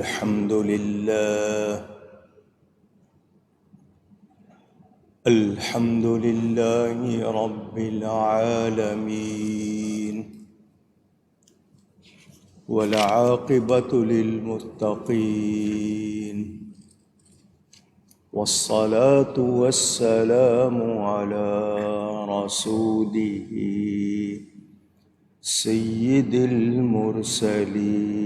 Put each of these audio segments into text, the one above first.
الحمد لله الحمد لله رب العالمين والعاقبة للمتقين والصلاة والسلام على رسوله سيد المرسلين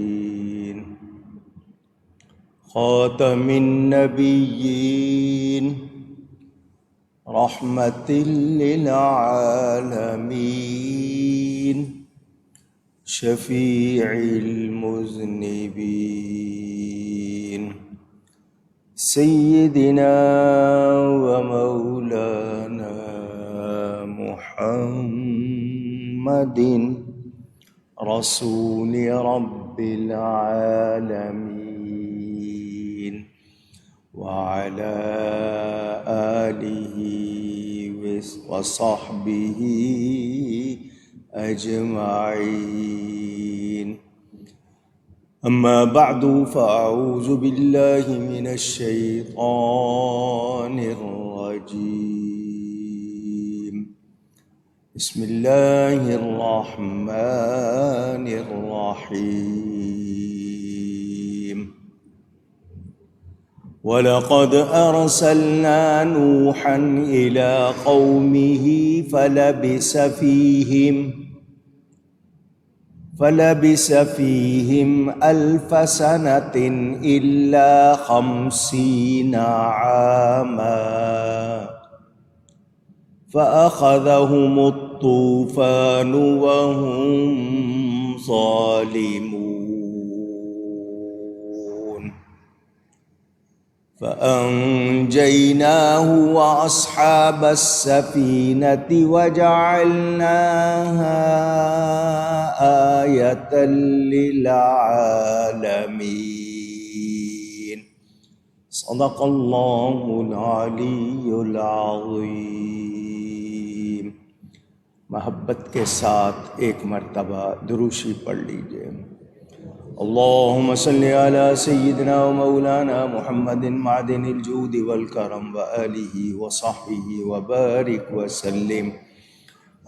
خاتم النبيين رحمة للعالمين شفيع المذنبين سيدنا ومولانا محمد رسول رب العالمين وعلى آله وصحبه أجمعين. أما بعد فأعوذ بالله من الشيطان الرجيم. بسم الله الرحمن الرحيم. ولقد أرسلنا نوحا إلى قومه فلبث فيهم 1000 سنة إلا 50 عاما فأخذهم الطوفان وهم ظالمون فأنجيناه وأصحاب السفينة وجعلناها آية للعالمين. صدق الله العلی العظیم. محبت کے ساتھ ایک مرتبہ دروشی پڑھ لیجئے. اللهم صل على سيدنا ومولانا محمد معدن الجود والكرم وآله وصحبه وبارك وسلم.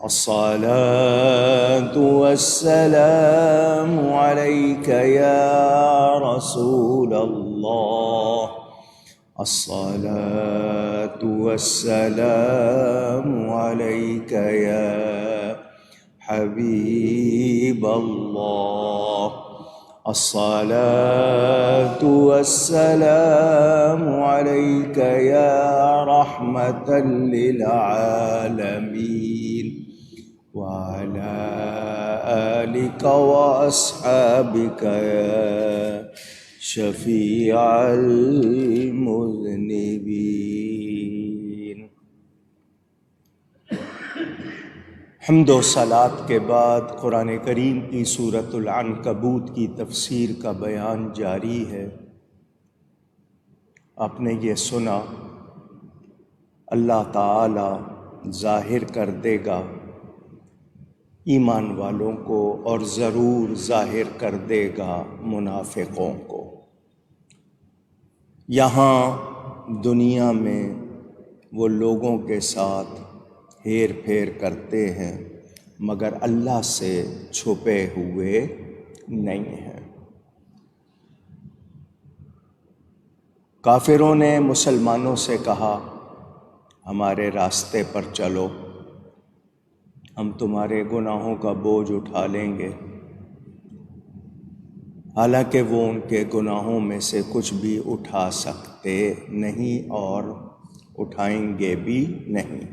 الصلاة والسلام عليك يا رسول الله. الصلاة والسلام عليك يا حبيب الله. الصلاة والسلام عليك يا رحمة للعالمين وعلى آلك وأصحابك يا شفيع المذنبين. حمد و صلات کے بعد قرآن کریم کی سورۃ العنکبوت کی تفسیر کا بیان جاری ہے. آپ نے یہ سنا اللہ تعالی ظاہر کر دے گا ایمان والوں کو اور ضرور ظاہر کر دے گا منافقوں کو. یہاں دنیا میں وہ لوگوں کے ساتھ ہیر پھیر کرتے ہیں مگر اللہ سے چھپے ہوئے نہیں ہیں. کافروں نے مسلمانوں سے کہا ہمارے راستے پر چلو، ہم تمہارے گناہوں کا بوجھ اٹھا لیں گے. حالانکہ وہ ان کے گناہوں میں سے کچھ بھی اٹھا سکتے نہیں اور اٹھائیں گے بھی نہیں.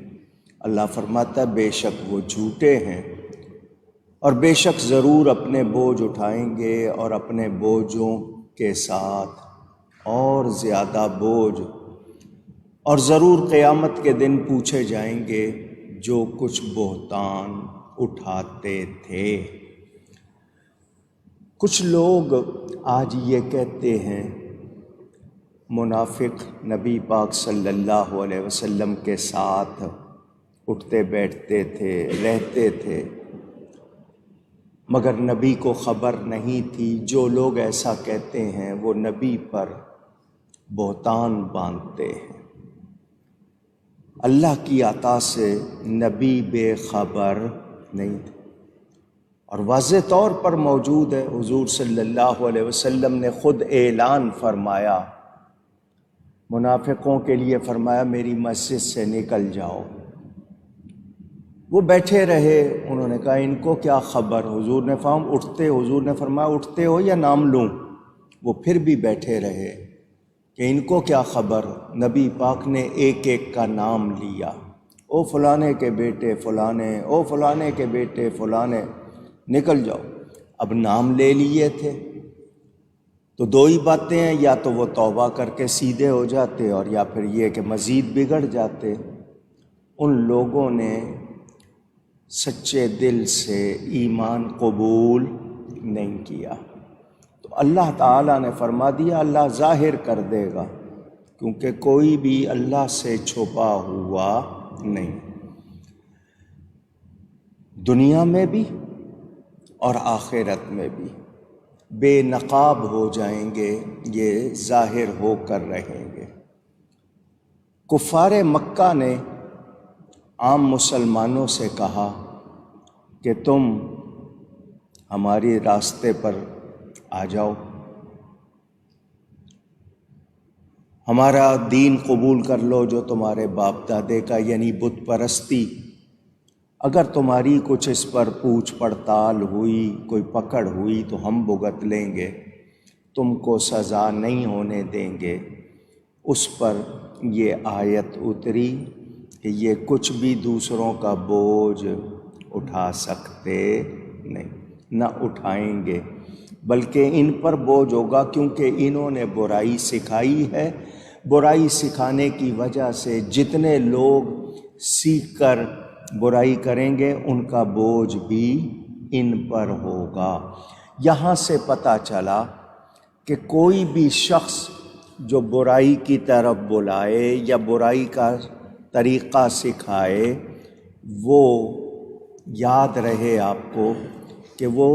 اللہ فرماتا بے شک وہ جھوٹے ہیں اور بے شک ضرور اپنے بوجھ اٹھائیں گے اور اپنے بوجھوں کے ساتھ اور زیادہ بوجھ، اور ضرور قیامت کے دن پوچھے جائیں گے جو کچھ بہتان اٹھاتے تھے. کچھ لوگ آج یہ کہتے ہیں منافق نبی پاک صلی اللہ علیہ وسلم کے ساتھ اٹھتے بیٹھتے تھے، رہتے تھے، مگر نبی کو خبر نہیں تھی۔ جو لوگ ایسا کہتے ہیں وہ نبی پر بہتان باندھتے ہیں۔ اللہ کی عطا سے نبی بے خبر نہیں تھے، اور واضح طور پر موجود ہے۔ حضور صلی اللہ علیہ وسلم نے خود اعلان فرمایا، منافقوں کے لیے فرمایا میری مسجد سے نکل جاؤ۔ وہ بیٹھے رہے، انہوں نے کہا ان کو کیا خبر؟ حضور نے فرمایا اٹھتے ہو یا نام لوں؟ وہ پھر بھی بیٹھے رہے کہ ان کو کیا خبر؟ نبی پاک نے ایک ایک کا نام لیا، او فلانے کے بیٹے فلانے، او فلانے کے بیٹے فلانے، نکل جاؤ۔ اب نام لے لیے تھے تو دو ہی باتیں ہیں، یا تو وہ توبہ کر کے سیدھے ہو جاتے، اور یا پھر یہ کہ مزید بگڑ جاتے۔ ان لوگوں نے سچے دل سے ایمان قبول نہیں کیا، تو اللہ تعالیٰ نے فرما دیا اللہ ظاہر کر دے گا، کیونکہ کوئی بھی اللہ سے چھپا ہوا نہیں، دنیا میں بھی اور آخرت میں بھی بے نقاب ہو جائیں گے، یہ ظاہر ہو کر رہیں گے۔ کفار مکہ نے عام مسلمانوں سے کہا کہ تم ہمارے راستے پر آ جاؤ، ہمارا دین قبول کر لو جو تمہارے باپ دادے کا، یعنی بت پرستی۔ اگر تمہاری کچھ اس پر پوچھ پڑتال ہوئی، کوئی پکڑ ہوئی تو ہم بھگت لیں گے، تم کو سزا نہیں ہونے دیں گے۔ اس پر یہ آیت اتری کہ یہ کچھ بھی دوسروں کا بوجھ اٹھا سکتے نہیں، نہ اٹھائیں گے، بلکہ ان پر بوجھ ہوگا کیونکہ انہوں نے برائی سکھائی ہے۔ برائی سکھانے کی وجہ سے جتنے لوگ سیکھ کر برائی کریں گے ان کا بوجھ بھی ان پر ہوگا۔ یہاں سے پتہ چلا کہ کوئی بھی شخص جو برائی کی طرف بلائے یا برائی کا طریقہ سکھائے، وہ یاد رہے آپ کو کہ وہ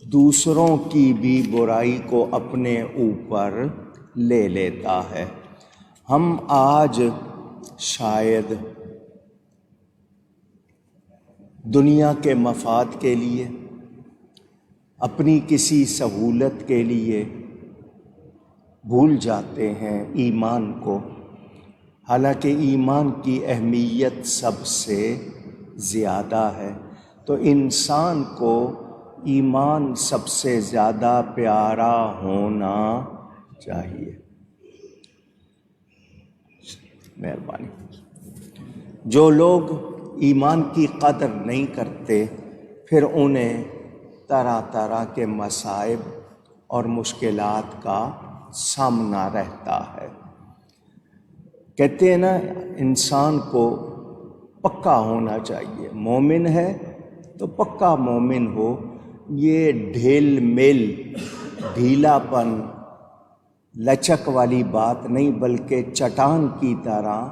دوسروں کی بھی برائی کو اپنے اوپر لے لیتا ہے۔ ہم آج شاید دنیا کے مفاد کے لیے، اپنی کسی سہولت کے لیے بھول جاتے ہیں ایمان کو، حالانکہ ایمان کی اہمیت سب سے زیادہ ہے۔ تو انسان کو ایمان سب سے زیادہ پیارا ہونا چاہیے۔ مہربانی۔ جو لوگ ایمان کی قدر نہیں کرتے، پھر انہیں طرح طرح کے مصائب اور مشکلات کا سامنا رہتا ہے۔ کہتے ہیں نا انسان کو پکا ہونا چاہیے، مومن ہے تو پکا مومن ہو، یہ ڈھیل مل، ڈھیلا پن، لچک والی بات نہیں، بلکہ چٹان کی طرح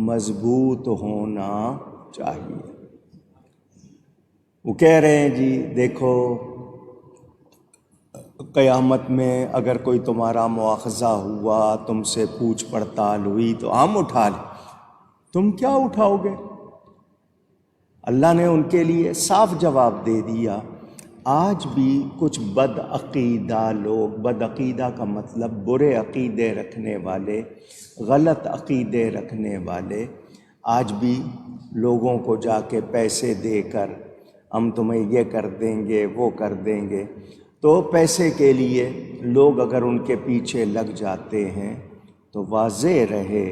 مضبوط ہونا چاہیے۔ وہ کہہ رہے ہیں جی دیکھو قیامت میں اگر کوئی تمہارا مواخذہ ہوا، تم سے پوچھ پڑتال ہوئی تو ہم اٹھا لیں، تم کیا اٹھاؤ گے؟ اللہ نے ان کے لیے صاف جواب دے دیا۔ آج بھی کچھ بد عقیدہ لوگ، بد عقیدہ کا مطلب برے عقیدے رکھنے والے، غلط عقیدے رکھنے والے، آج بھی لوگوں کو جا کے پیسے دے کر ہم تمہیں یہ کر دیں گے، وہ کر دیں گے، تو پیسے کے لیے لوگ اگر ان کے پیچھے لگ جاتے ہیں تو واضح رہے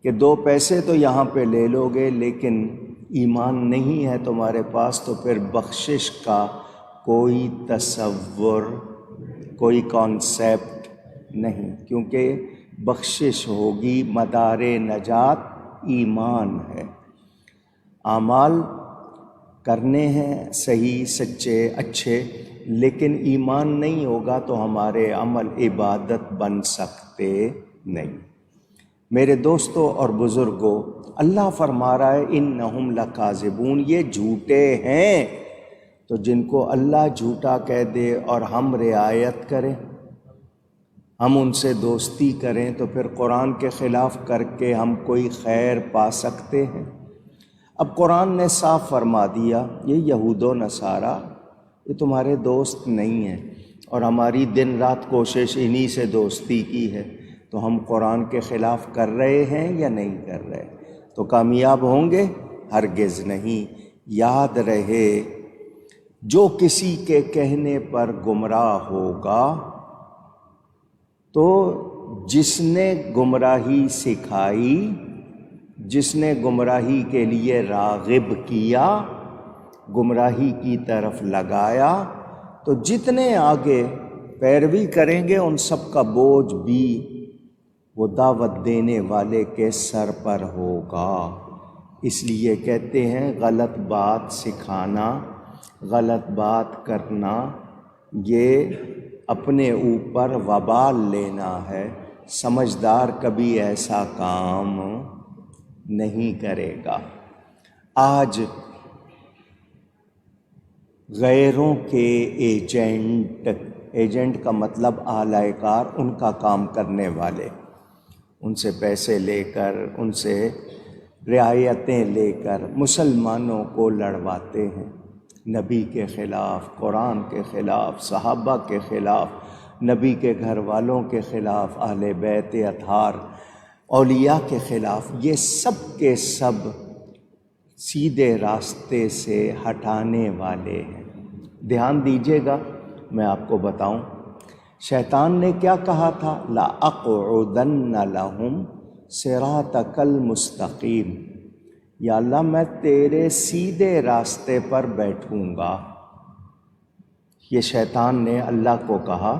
کہ دو پیسے تو یہاں پہ لے لو گے، لیکن ایمان نہیں ہے تمہارے پاس، تو پھر بخشش کا کوئی تصور، کوئی کانسیپٹ نہیں، کیونکہ بخشش ہوگی، مدار نجات ایمان ہے۔ اعمال کرنے ہیں صحیح، سچے، اچھے، لیکن ایمان نہیں ہوگا تو ہمارے عمل عبادت بن سکتے نہیں۔ میرے دوستوں اور بزرگوں، اللہ فرما رہا ہے انہم لکاذبون، یہ جھوٹے ہیں، تو جن کو اللہ جھوٹا کہہ دے اور ہم رعایت کریں، ہم ان سے دوستی کریں، تو پھر قرآن کے خلاف کر کے ہم کوئی خیر پا سکتے ہیں؟ اب قرآن نے صاف فرما دیا یہ یہود و نصارہ یہ تمہارے دوست نہیں ہیں، اور ہماری دن رات کوشش انہی سے دوستی کی ہے، تو ہم قرآن کے خلاف کر رہے ہیں یا نہیں کر رہے؟ تو کامیاب ہوں گے؟ ہرگز نہیں۔ یاد رہے جو کسی کے کہنے پر گمراہ ہوگا تو جس نے گمراہی سکھائی، جس نے گمراہی کے لیے راغب کیا، گمراہی کی طرف لگایا، تو جتنے آگے پیروی کریں گے ان سب کا بوجھ بھی وہ دعوت دینے والے کے سر پر ہوگا۔ اس لیے کہتے ہیں غلط بات سکھانا، غلط بات کرنا، یہ اپنے اوپر وبال لینا ہے۔ سمجھدار کبھی ایسا کام نہیں کرے گا۔ آج غیروں کے ایجنٹ کا مطلب اعلی کار، ان کا کام کرنے والے، ان سے پیسے لے کر، ان سے رعایتیں لے کر مسلمانوں کو لڑواتے ہیں، نبی کے خلاف، قرآن کے خلاف، صحابہ کے خلاف، نبی کے گھر والوں کے خلاف، اہل بیت اطہار، اولیاء کے خلاف۔ یہ سب کے سب سیدھے راستے سے ہٹانے والے ہیں۔ دھیان دیجیے گا، میں آپ کو بتاؤں شیطان نے کیا کہا تھا؟ لَأَقْعُدَنَّ لَهُمْ صِرَاطَكَ الْمُسْتَقِيمَ، یا اللہ میں تیرے سیدھے راستے پر بیٹھوں گا۔ یہ شیطان نے اللہ کو کہا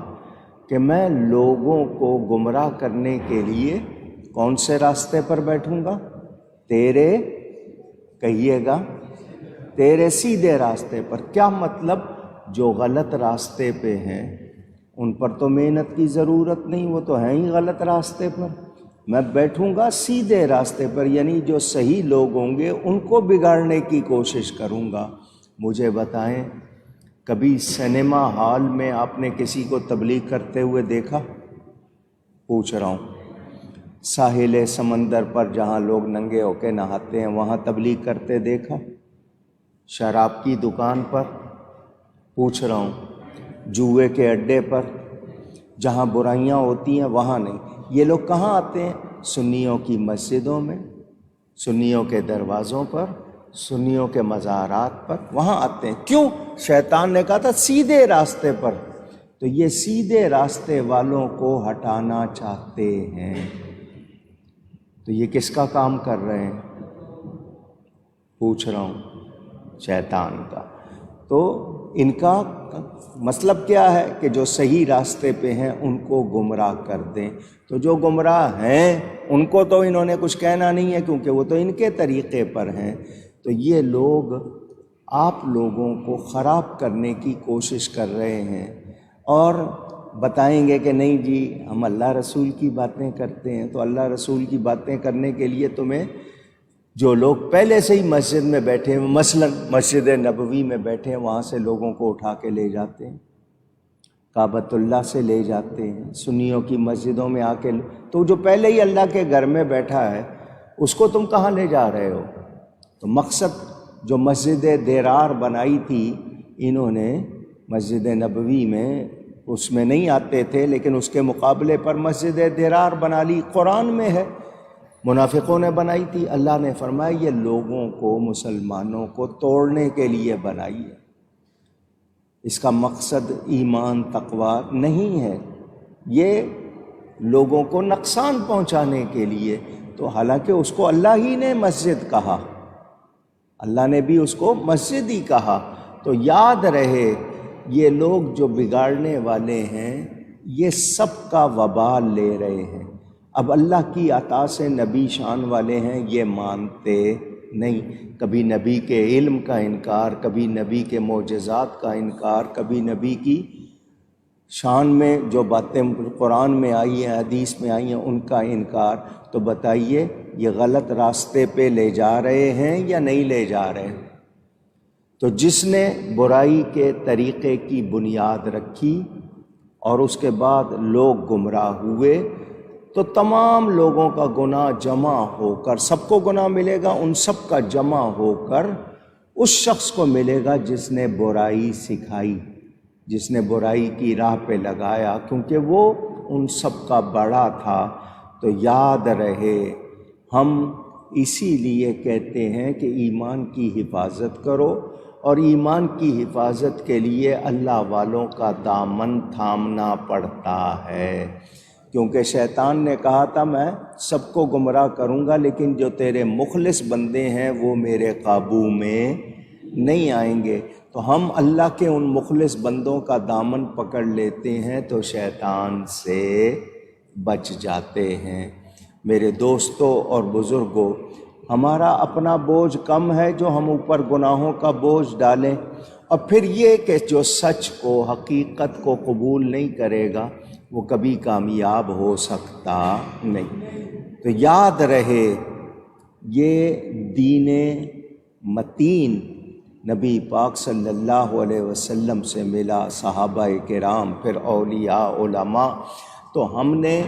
کہ میں لوگوں کو گمراہ کرنے کے لیے کون سے راستے پر بیٹھوں گا؟ تیرے، کہیے گا، تیرے سیدھے راستے پر۔ کیا مطلب؟ جو غلط راستے پہ ہیں ان پر تو محنت کی ضرورت نہیں، وہ تو ہیں ہی غلط راستے پر، میں بیٹھوں گا سیدھے راستے پر، یعنی جو صحیح لوگ ہوں گے ان کو بگاڑنے کی کوشش کروں گا۔ مجھے بتائیں کبھی سنیما ہال میں آپ نے کسی کو تبلیغ کرتے ہوئے دیکھا؟ پوچھ رہا ہوں۔ ساحل سمندر پر جہاں لوگ ننگے ہو کے نہاتے ہیں وہاں تبلیغ کرتے دیکھا؟ شراب کی دکان پر؟ پوچھ رہا ہوں۔ جوئے کے اڈے پر جہاں برائیاں ہوتی ہیں وہاں نہیں۔ یہ لوگ کہاں آتے ہیں؟ سنیوں کی مسجدوں میں، سنیوں کے دروازوں پر، سنیوں کے مزارات پر، وہاں آتے ہیں۔ کیوں؟ شیطان نے کہا تھا سیدھے راستے پر، تو یہ سیدھے راستے والوں کو ہٹانا چاہتے ہیں۔ تو یہ کس کا کام کر رہے ہیں؟ پوچھ رہا ہوں، شیطان کا۔ تو ان کا مطلب کیا ہے کہ جو صحیح راستے پہ ہیں ان کو گمراہ کر دیں۔ تو جو گمراہ ہیں ان کو تو انہوں نے کچھ کہنا نہیں ہے کیونکہ وہ تو ان کے طریقے پر ہیں۔ تو یہ لوگ آپ لوگوں کو خراب کرنے کی کوشش کر رہے ہیں اور بتائیں گے کہ نہیں جی ہم اللہ رسول کی باتیں کرتے ہیں۔ تو اللہ رسول کی باتیں کرنے کے لیے تمہیں جو لوگ پہلے سے ہی مسجد میں بیٹھے ہیں، مثلا مسجد نبوی میں بیٹھے ہیں، وہاں سے لوگوں کو اٹھا کے لے جاتے ہیں، کعبۃ اللہ سے لے جاتے ہیں، سنیوں کی مسجدوں میں آ کے، تو جو پہلے ہی اللہ کے گھر میں بیٹھا ہے اس کو تم کہاں لے جا رہے ہو؟ تو مقصد جو مسجد درار بنائی تھی انہوں نے مسجد نبوی میں، اس میں نہیں آتے تھے لیکن اس کے مقابلے پر مسجد درار بنا لی، قرآن میں ہے، منافقوں نے بنائی تھی۔ اللہ نے فرمایا یہ لوگوں کو، مسلمانوں کو توڑنے کے لیے بنائی ہے، اس کا مقصد ایمان تقوی نہیں ہے، یہ لوگوں کو نقصان پہنچانے کے لیے۔ تو حالانکہ اس کو اللہ ہی نے مسجد کہا، اللہ نے بھی اس کو مسجد ہی کہا۔ تو یاد رہے یہ لوگ جو بگاڑنے والے ہیں یہ سب کا وبال لے رہے ہیں۔ اب اللہ کی عطا سے نبی شان والے ہیں یہ مانتے نہیں، کبھی نبی کے علم کا انکار، کبھی نبی کے معجزات کا انکار، کبھی نبی کی شان میں جو باتیں قرآن میں آئی ہیں، حدیث میں آئی ہیں ان کا انکار۔ تو بتائیے یہ غلط راستے پہ لے جا رہے ہیں یا نہیں لے جا رہے ہیں؟ تو جس نے برائی کے طریقے کی بنیاد رکھی اور اس کے بعد لوگ گمراہ ہوئے تو تمام لوگوں کا گناہ جمع ہو کر، سب کو گناہ ملے گا، ان سب کا جمع ہو کر اس شخص کو ملے گا جس نے برائی سکھائی، جس نے برائی کی راہ پہ لگایا، کیونکہ وہ ان سب کا بڑا تھا۔ تو یاد رہے، ہم اسی لیے کہتے ہیں کہ ایمان کی حفاظت کرو، اور ایمان کی حفاظت کے لیے اللہ والوں کا دامن تھامنا پڑتا ہے، کیونکہ شیطان نے کہا تھا میں سب کو گمراہ کروں گا، لیکن جو تیرے مخلص بندے ہیں وہ میرے قابو میں نہیں آئیں گے۔ تو ہم اللہ کے ان مخلص بندوں کا دامن پکڑ لیتے ہیں تو شیطان سے بچ جاتے ہیں۔ میرے دوستوں اور بزرگوں، ہمارا اپنا بوجھ کم ہے جو ہم اوپر گناہوں کا بوجھ ڈالیں، اور پھر یہ کہ جو سچ کو، حقیقت کو قبول نہیں کرے گا وہ کبھی کامیاب ہو سکتا نہیں۔ تو یاد رہے، یہ دین متین نبی پاک صلی اللہ علیہ وسلم سے ملا، صحابہ کرام، پھر اولیاء، علماء، تو ہم نے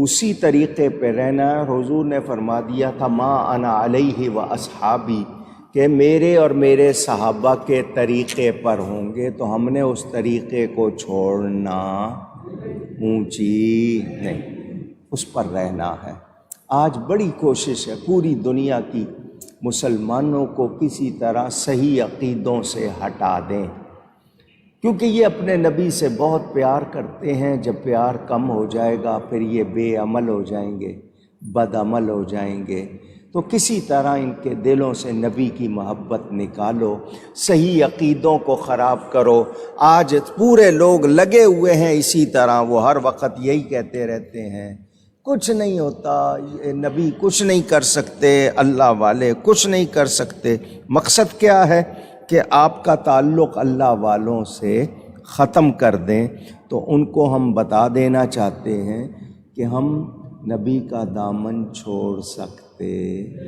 اسی طریقے پہ رہنا ہے۔ حضور نے فرما دیا تھا ما انا علیہ و اصحابی، کہ میرے اور میرے صحابہ کے طریقے پر ہوں گے، تو ہم نے اس طریقے کو چھوڑنا اونچی نہیں، اس پر رہنا ہے۔ آج بڑی کوشش ہے پوری دنیا کی، مسلمانوں کو کسی طرح صحیح عقیدوں سے ہٹا دیں، کیونکہ یہ اپنے نبی سے بہت پیار کرتے ہیں۔ جب پیار کم ہو جائے گا پھر یہ بے عمل ہو جائیں گے، بد عمل ہو جائیں گے۔ تو کسی طرح ان کے دلوں سے نبی کی محبت نکالو، صحیح عقیدوں کو خراب کرو۔ آج پورے لوگ لگے ہوئے ہیں اسی طرح، وہ ہر وقت یہی کہتے رہتے ہیں کچھ نہیں ہوتا، یہ نبی کچھ نہیں کر سکتے، اللہ والے کچھ نہیں کر سکتے۔ مقصد کیا ہے کہ آپ کا تعلق اللہ والوں سے ختم کر دیں۔ تو ان کو ہم بتا دینا چاہتے ہیں کہ ہم نبی کا دامن چھوڑ سکتے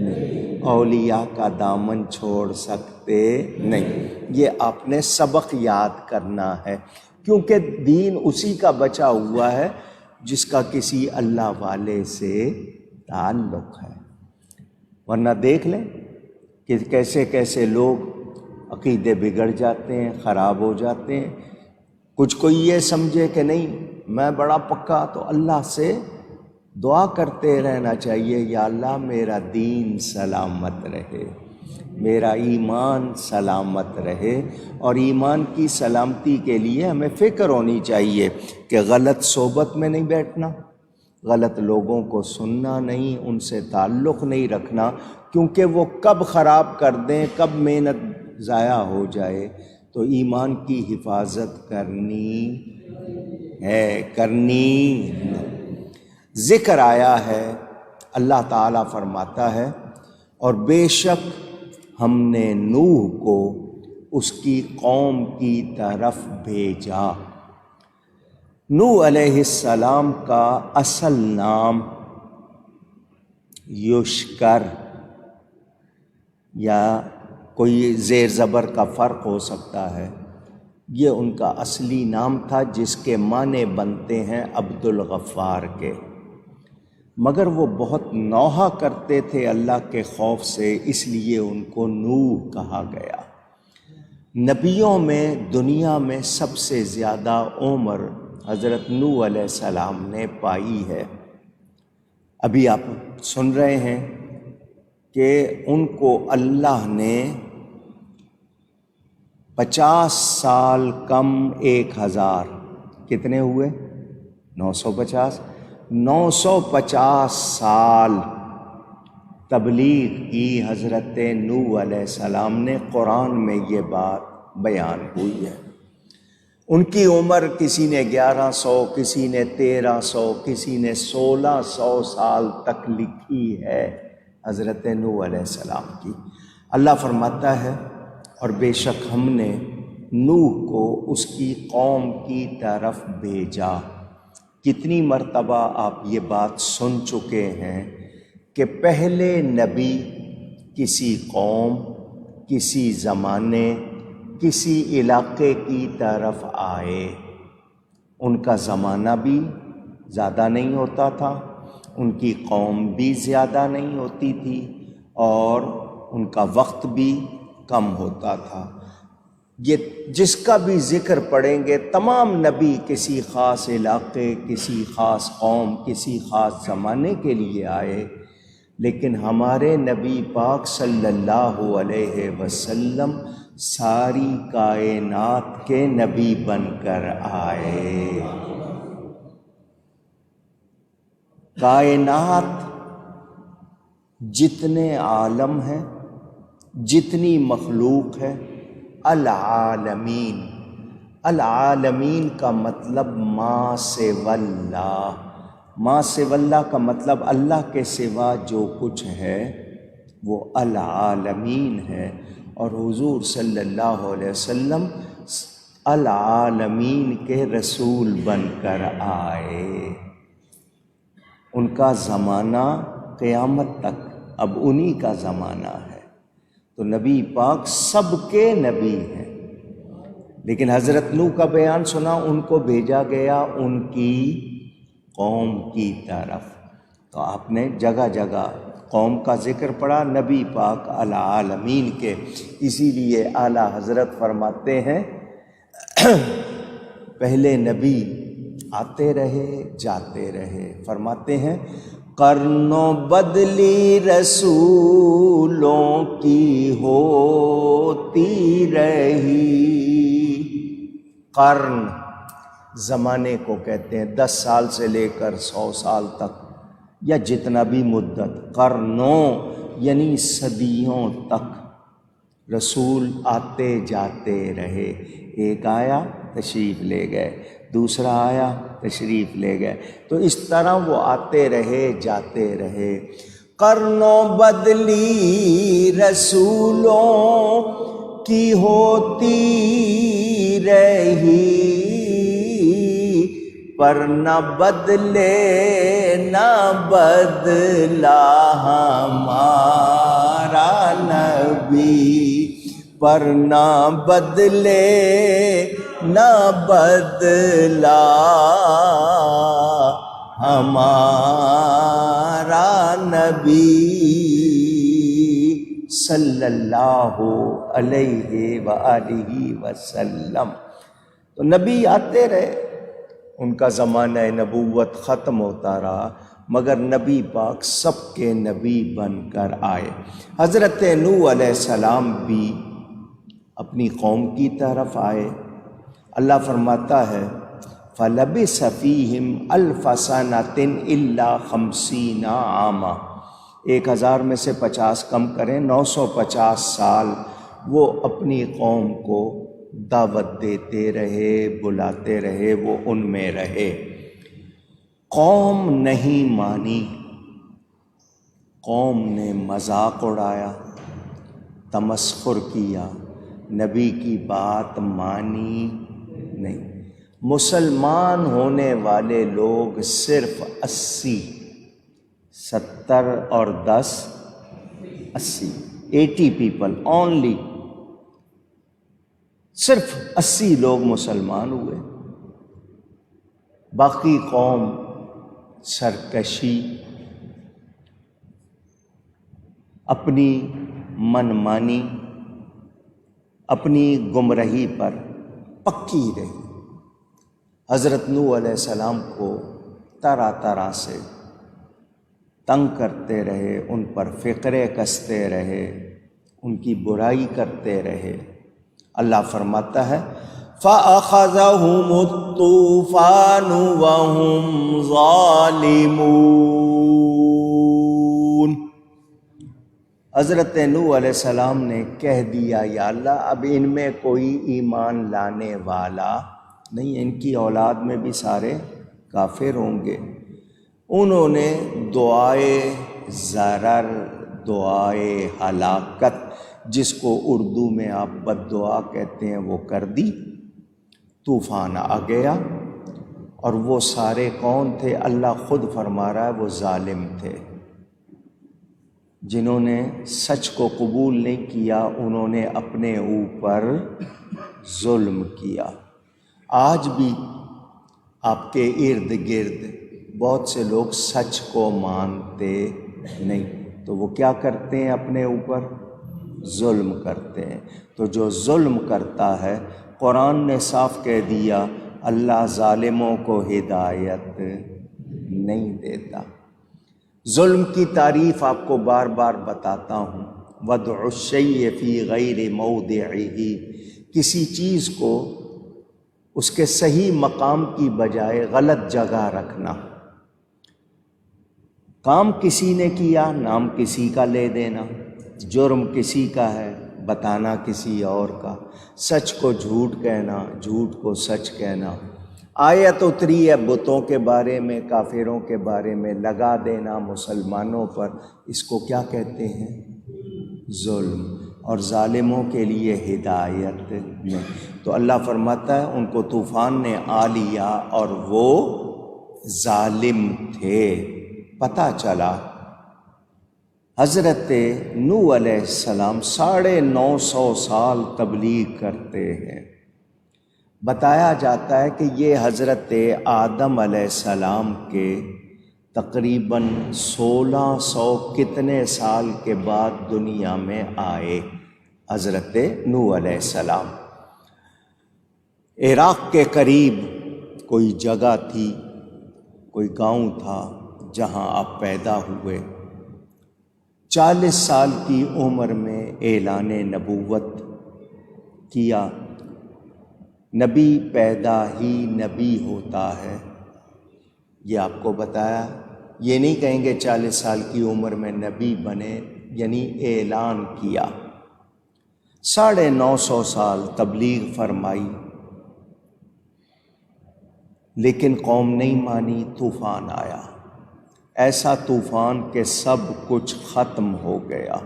نہیں، اولیاء کا دامن چھوڑ سکتے نہیں۔ یہ آپ نے سبق یاد کرنا ہے، کیونکہ دین اسی کا بچا ہوا ہے جس کا کسی اللہ والے سے تعلق ہے۔ ورنہ دیکھ لیں کہ کیسے کیسے لوگ عقیدے بگڑ جاتے ہیں، خراب ہو جاتے ہیں۔ کچھ کوئی یہ سمجھے کہ نہیں میں بڑا پکا، تو اللہ سے دعا کرتے رہنا چاہیے، یا اللہ میرا دین سلامت رہے، میرا ایمان سلامت رہے۔ اور ایمان کی سلامتی کے لیے ہمیں فکر ہونی چاہیے کہ غلط صحبت میں نہیں بیٹھنا، غلط لوگوں کو سننا نہیں، ان سے تعلق نہیں رکھنا، کیونکہ وہ کب خراب کر دیں، کب محنت ضائع ہو جائے۔ تو ایمان کی حفاظت کرنی ہے، کرنی ذکر آیا ہے، اللہ تعالیٰ فرماتا ہے اور بے شک ہم نے نوح کو اس کی قوم کی طرف بھیجا۔ نوح علیہ السلام کا اصل نام یشکر، یا کوئی زیر زبر کا فرق ہو سکتا ہے، یہ ان کا اصلی نام تھا جس کے معنی بنتے ہیں عبد الغفار کے۔ مگر وہ بہت نوحہ کرتے تھے اللہ کے خوف سے، اس لیے ان کو نوح کہا گیا۔ نبیوں میں دنیا میں سب سے زیادہ عمر حضرت نوح علیہ السلام نے پائی ہے۔ ابھی آپ سن رہے ہیں کہ ان کو اللہ نے 50 سال کم 1000، کتنے ہوئے؟ 950 سال تبلیغ کی حضرت نوح علیہ السلام نے۔ قرآن میں یہ بات بیان ہوئی ہے۔ ان کی عمر کسی نے 1100، کسی نے 1300، کسی نے 1600 سال تک لکھی ہے حضرت نوح علیہ السلام کی۔ اللہ فرماتا ہے اور بے شک ہم نے نوح کو اس کی قوم کی طرف بھیجا۔ کتنی مرتبہ آپ یہ بات سن چکے ہیں کہ پہلے نبی کسی قوم کسی زمانے کسی علاقے کی طرف آئے، ان کا زمانہ بھی زیادہ نہیں ہوتا تھا، ان کی قوم بھی زیادہ نہیں ہوتی تھی، اور ان کا وقت بھی کم ہوتا تھا۔ یہ جس کا بھی ذکر پڑھیں گے، تمام نبی کسی خاص علاقے، کسی خاص قوم، کسی خاص زمانے کے لیے آئے، لیکن ہمارے نبی پاک صلی اللہ علیہ وسلم ساری کائنات کے نبی بن کر آئے۔ کائنات جتنے عالم ہیں، جتنی مخلوق ہے، العالمین، العالمین کا مطلب ما سوی اللہ، ما سوی اللہ کا مطلب اللہ کے سوا جو کچھ ہے وہ العالمین ہے، اور حضور صلی اللہ علیہ وسلم العالمین کے رسول بن کر آئے۔ ان کا زمانہ قیامت تک اب انہی کا زمانہ ہے، تو نبی پاک سب کے نبی ہیں۔ لیکن حضرت نوح کا بیان سنا، ان کو بھیجا گیا ان کی قوم کی طرف، تو آپ نے جگہ جگہ قوم کا ذکر پڑھا، نبی پاک العالمین کے۔ اسی لیے اعلیٰ حضرت فرماتے ہیں پہلے نبی آتے رہے جاتے رہے، فرماتے ہیں قرنوں بدلی رسولوں کی ہوتی رہی۔ قرن زمانے کو کہتے ہیں، 10 سال سے لے کر 100 سال تک، یا جتنا بھی مدت، قرنوں یعنی صدیوں تک رسول آتے جاتے رہے۔ ایک آیا تشریف لے گئے، دوسرا آیا تشریف لے گئے، تو اس طرح وہ آتے رہے جاتے رہے۔ قرنوں بدلی رسولوں کی ہوتی رہی، پر نہ بدلے نہ بدلا ہمارا نبی، پر نہ بدلے نہ بدلا ہمارا نبی صلی اللہ علیہ وآلہ وسلم۔ تو نبی آتے رہے، ان کا زمانہ نبوت ختم ہوتا رہا، مگر نبی پاک سب کے نبی بن کر آئے۔ حضرت نوح علیہ السلام بھی اپنی قوم کی طرف آئے۔ اللہ فرماتا ہے فَلَبِثَ فِيهِمْ أَلْفَ سَنَةٍ إِلَّا 50 عَامًا، 1000 میں سے 50 کم کریں، 950 سال وہ اپنی قوم کو دعوت دیتے رہے، بلاتے رہے، وہ ان میں رہے۔ قوم نہیں مانی، قوم نے مذاق اڑایا، تمسخر کیا، نبی کی بات مانی نہیں۔ مسلمان ہونے والے لوگ صرف 80، 70 اور 10، 80 پیپل اونلی، صرف 80 لوگ مسلمان ہوئے۔ باقی قوم سرکشی، اپنی منمانی، اپنی گمراہی پر پکی رہی۔ حضرت نوح علیہ السلام کو طرح طرح سے تنگ کرتے رہے، ان پر فقرے کستے رہے، ان کی برائی کرتے رہے۔ اللہ فرماتا ہے فَأَخَذَهُمُ الطُّوفَانُ وَهُمْ ظَالِمُونَ۔ حضرت نوح علیہ السلام نے کہہ دیا یا اللہ اب ان میں کوئی ایمان لانے والا نہیں، ان کی اولاد میں بھی سارے کافر ہوں گے۔ انہوں نے دعائے ضرر، دعائے ہلاکت، جس کو اردو میں آپ بد دعا کہتے ہیں، وہ کر دی۔ طوفان آ گیا، اور وہ سارے کون تھے؟ اللہ خود فرما رہا ہے وہ ظالم تھے، جنہوں نے سچ کو قبول نہیں کیا انہوں نے اپنے اوپر ظلم کیا۔ آج بھی آپ کے ارد گرد بہت سے لوگ سچ کو مانتے نہیں، تو وہ کیا کرتے ہیں؟ اپنے اوپر ظلم کرتے ہیں۔ تو جو ظلم کرتا ہے، قرآن نے صاف کہہ دیا اللہ ظالموں کو ہدایت نہیں دیتا۔ ظلم کی تعریف آپ کو بار بار بتاتا ہوں، وضع الشیء فی غیر موضعہ، کسی چیز کو اس کے صحیح مقام کی بجائے غلط جگہ رکھنا۔ کام کسی نے کیا، نام کسی کا لے دینا، جرم کسی کا ہے، بتانا کسی اور کا، سچ کو جھوٹ کہنا، جھوٹ کو سچ کہنا۔ آیت اتری ہے بتوں کے بارے میں، کافروں کے بارے میں، لگا دینا مسلمانوں پر، اس کو کیا کہتے ہیں؟ ظلم، اور ظالموں کے لیے ہدایت نہیں۔ تو اللہ فرماتا ہے ان کو طوفان نے آ لیا اور وہ ظالم تھے۔ پتہ چلا حضرت نوح علیہ السلام 950 سال تبلیغ کرتے ہیں۔ بتایا جاتا ہے کہ یہ حضرت آدم علیہ السلام کے تقریباً 1600 کتنے سال کے بعد دنیا میں آئے حضرت نوح علیہ السلام۔ عراق کے قریب کوئی جگہ تھی، کوئی گاؤں تھا جہاں آپ پیدا ہوئے۔ 40 سال کی عمر میں اعلان نبوت کیا۔ نبی پیدا ہی نبی ہوتا ہے، یہ آپ کو بتایا۔ یہ نہیں کہیں گے 40 سال کی عمر میں نبی بنے، یعنی اعلان کیا۔ 950 سال تبلیغ فرمائی، لیکن قوم نہیں مانی، طوفان آیا۔ ایسا طوفان کہ سب کچھ ختم ہو گیا۔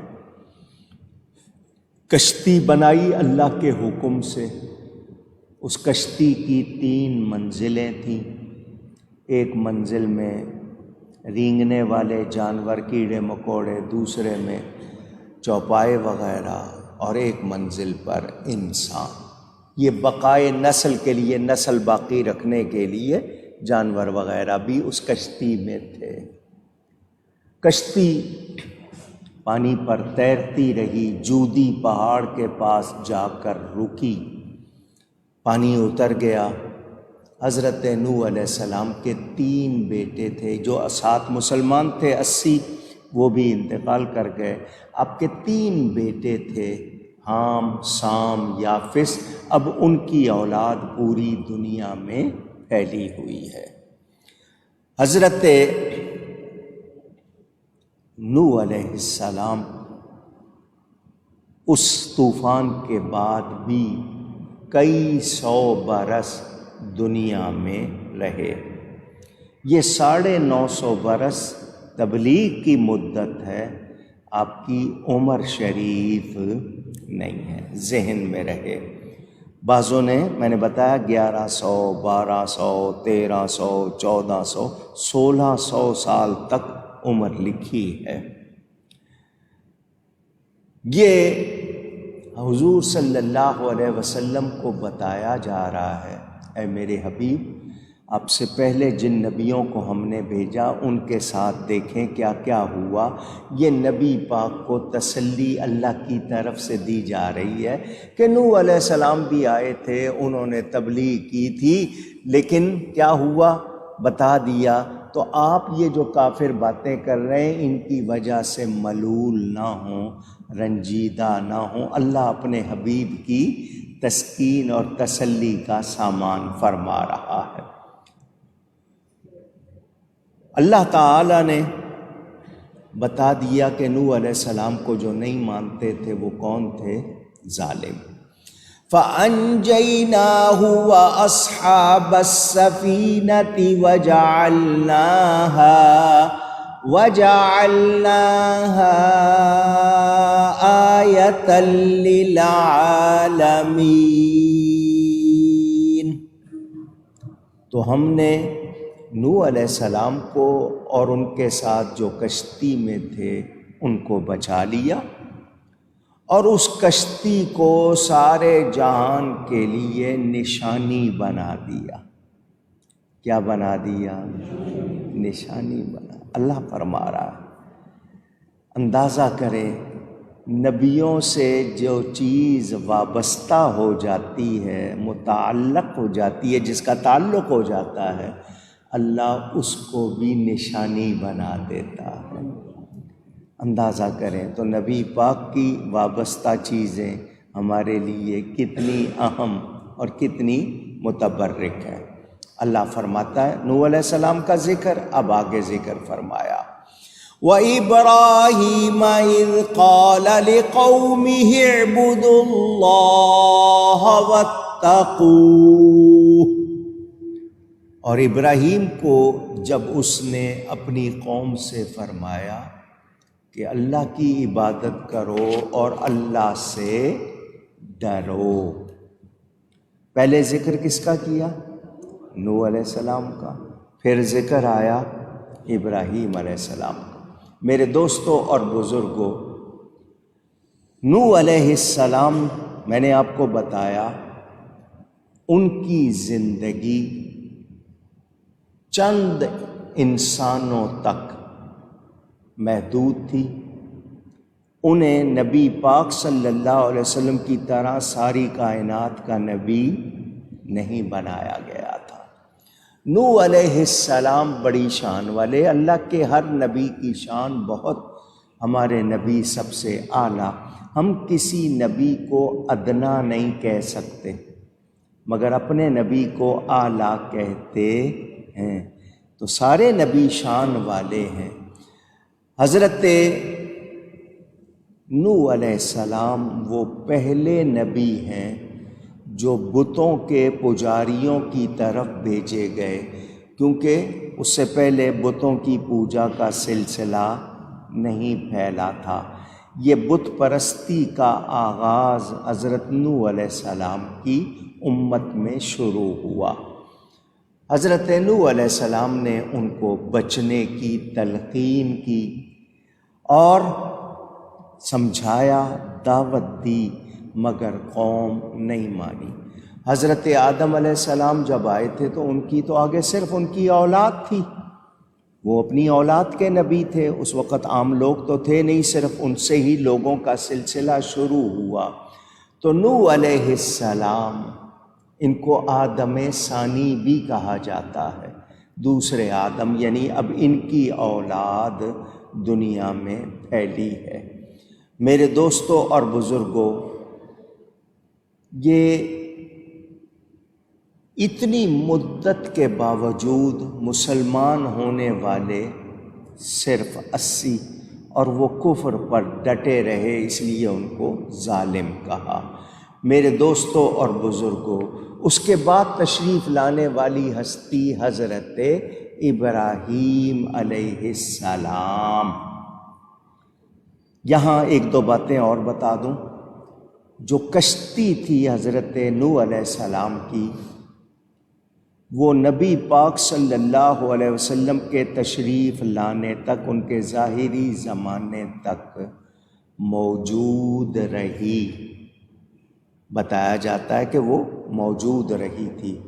کشتی بنائی اللہ کے حکم سے۔ اس کشتی کی 3 منزلیں تھیں۔ ایک منزل میں رینگنے والے جانور، کیڑے مکوڑے، دوسرے میں چوپائے وغیرہ، اور ایک منزل پر انسان۔ یہ بقائے نسل کے لیے، نسل باقی رکھنے کے لیے جانور وغیرہ بھی اس کشتی میں تھے۔ کشتی پانی پر تیرتی رہی، جودی پہاڑ کے پاس جا کر رکی، پانی اتر گیا۔ حضرت نوح علیہ السلام کے 3 بیٹے تھے، جو 7 مسلمان تھے، 80 وہ بھی انتقال کر گئے۔ آپ کے 3 بیٹے تھے، حام، سام، یافس۔ اب ان کی اولاد پوری دنیا میں پھیلی ہوئی ہے۔ حضرت نوح علیہ السلام اس طوفان کے بعد بھی کئی 100 برس دنیا میں رہے۔ یہ 950 برس تبلیغ کی مدت ہے، آپ کی عمر شریف نہیں ہے، ذہن میں رہے۔ بعضوں نے، میں نے بتایا 1100، 1200، 1300، 1400، 1600 سال تک عمر لکھی ہے۔ یہ حضور صلی اللہ علیہ وسلم کو بتایا جا رہا ہے، اے میرے حبیب، آپ سے پہلے جن نبیوں کو ہم نے بھیجا ان کے ساتھ دیکھیں کیا کیا ہوا۔ یہ نبی پاک کو تسلی اللہ کی طرف سے دی جا رہی ہے کہ نوح علیہ السلام بھی آئے تھے، انہوں نے تبلیغ کی تھی، لیکن کیا ہوا بتا دیا۔ تو آپ یہ جو کافر باتیں کر رہے ہیں ان کی وجہ سے ملول نہ ہوں، رنجیدہ نہ ہوں۔ اللہ اپنے حبیب کی تسکین اور تسلی کا سامان فرما رہا ہے۔ اللہ تعالیٰ نے بتا دیا کہ نوح علیہ السلام کو جو نہیں مانتے تھے وہ کون تھے؟ ظالم۔ فَأَنْجَيْنَاهُ وَأَصْحَابَ السَّفِينَةِ وَجَعَلْنَاهَا آيَةً لِلْعَالَمِينَ۔ تو ہم نے نوح علیہ السلام کو اور ان کے ساتھ جو کشتی میں تھے ان کو بچا لیا اور اس کشتی کو سارے جہان کے لیے نشانی بنا دیا۔ کیا بنا دیا؟ نشانی بنا۔ اللہ فرما رہا ہے، اندازہ کریں نبیوں سے جو چیز وابستہ ہو جاتی ہے، متعلق ہو جاتی ہے، جس کا تعلق ہو جاتا ہے، اللہ اس کو بھی نشانی بنا دیتا ہے۔ اندازہ کریں تو نبی پاک کی وابستہ چیزیں ہمارے لیے کتنی اہم اور کتنی متبرک ہیں۔ اللہ فرماتا ہے نوح علیہ السلام کا ذکر، اب آگے ذکر فرمایا وَإِبْرَاهِيمَ إِذْ قَالَ لِقَوْمِهِ اعْبُدُوا اللَّهَ وَاتَّقُوهُ، اور ابراہیم کو جب اس نے اپنی قوم سے فرمایا کہ اللہ کی عبادت کرو اور اللہ سے ڈرو۔ پہلے ذکر کس کا کیا؟ نوح علیہ السلام کا، پھر ذکر آیا ابراہیم علیہ السلام کا۔ میرے دوستوں اور بزرگوں، نوح علیہ السلام میں نے آپ کو بتایا ان کی زندگی چند انسانوں تک محدود تھی۔ انہیں نبی پاک صلی اللہ علیہ وسلم کی طرح ساری کائنات کا نبی نہیں بنایا گیا تھا۔ نوح علیہ السلام بڑی شان والے، اللہ کے ہر نبی کی شان بہت، ہمارے نبی سب سے اعلیٰ۔ ہم کسی نبی کو ادنا نہیں کہہ سکتے مگر اپنے نبی کو اعلیٰ کہتے ہیں، تو سارے نبی شان والے ہیں۔ حضرت نوح علیہ السلام وہ پہلے نبی ہیں جو بتوں کے پجاریوں کی طرف بھیجے گئے، کیونکہ اس سے پہلے بتوں کی پوجا کا سلسلہ نہیں پھیلا تھا۔ یہ بت پرستی کا آغاز حضرت نوح علیہ السلام کی امت میں شروع ہوا۔ حضرت نوح علیہ السلام نے ان کو بچنے کی تلقین کی اور سمجھایا، دعوت دی، مگر قوم نہیں مانی۔ حضرت آدم علیہ السلام جب آئے تھے تو ان کی تو آگے صرف ان کی اولاد تھی، وہ اپنی اولاد کے نبی تھے۔ اس وقت عام لوگ تو تھے نہیں، صرف ان سے ہی لوگوں کا سلسلہ شروع ہوا۔ تو نوح علیہ السلام، ان کو آدم ثانی بھی کہا جاتا ہے، دوسرے آدم، یعنی اب ان کی اولاد دنیا میں پھیلی ہے۔ میرے دوستوں اور بزرگوں، یہ اتنی مدت کے باوجود مسلمان ہونے والے صرف 80، اور وہ کفر پر ڈٹے رہے، اس لیے ان کو ظالم کہا۔ میرے دوستوں اور بزرگوں، اس کے بعد تشریف لانے والی ہستی حضرت ابراہیم علیہ السلام۔ یہاں ایک دو باتیں اور بتا دوں۔ جو کشتی تھی حضرت نوح علیہ السلام کی، وہ نبی پاک صلی اللہ علیہ وسلم کے تشریف لانے تک، ان کے ظاہری زمانے تک موجود رہی۔ بتایا جاتا ہے کہ وہ موجود رہی تھی۔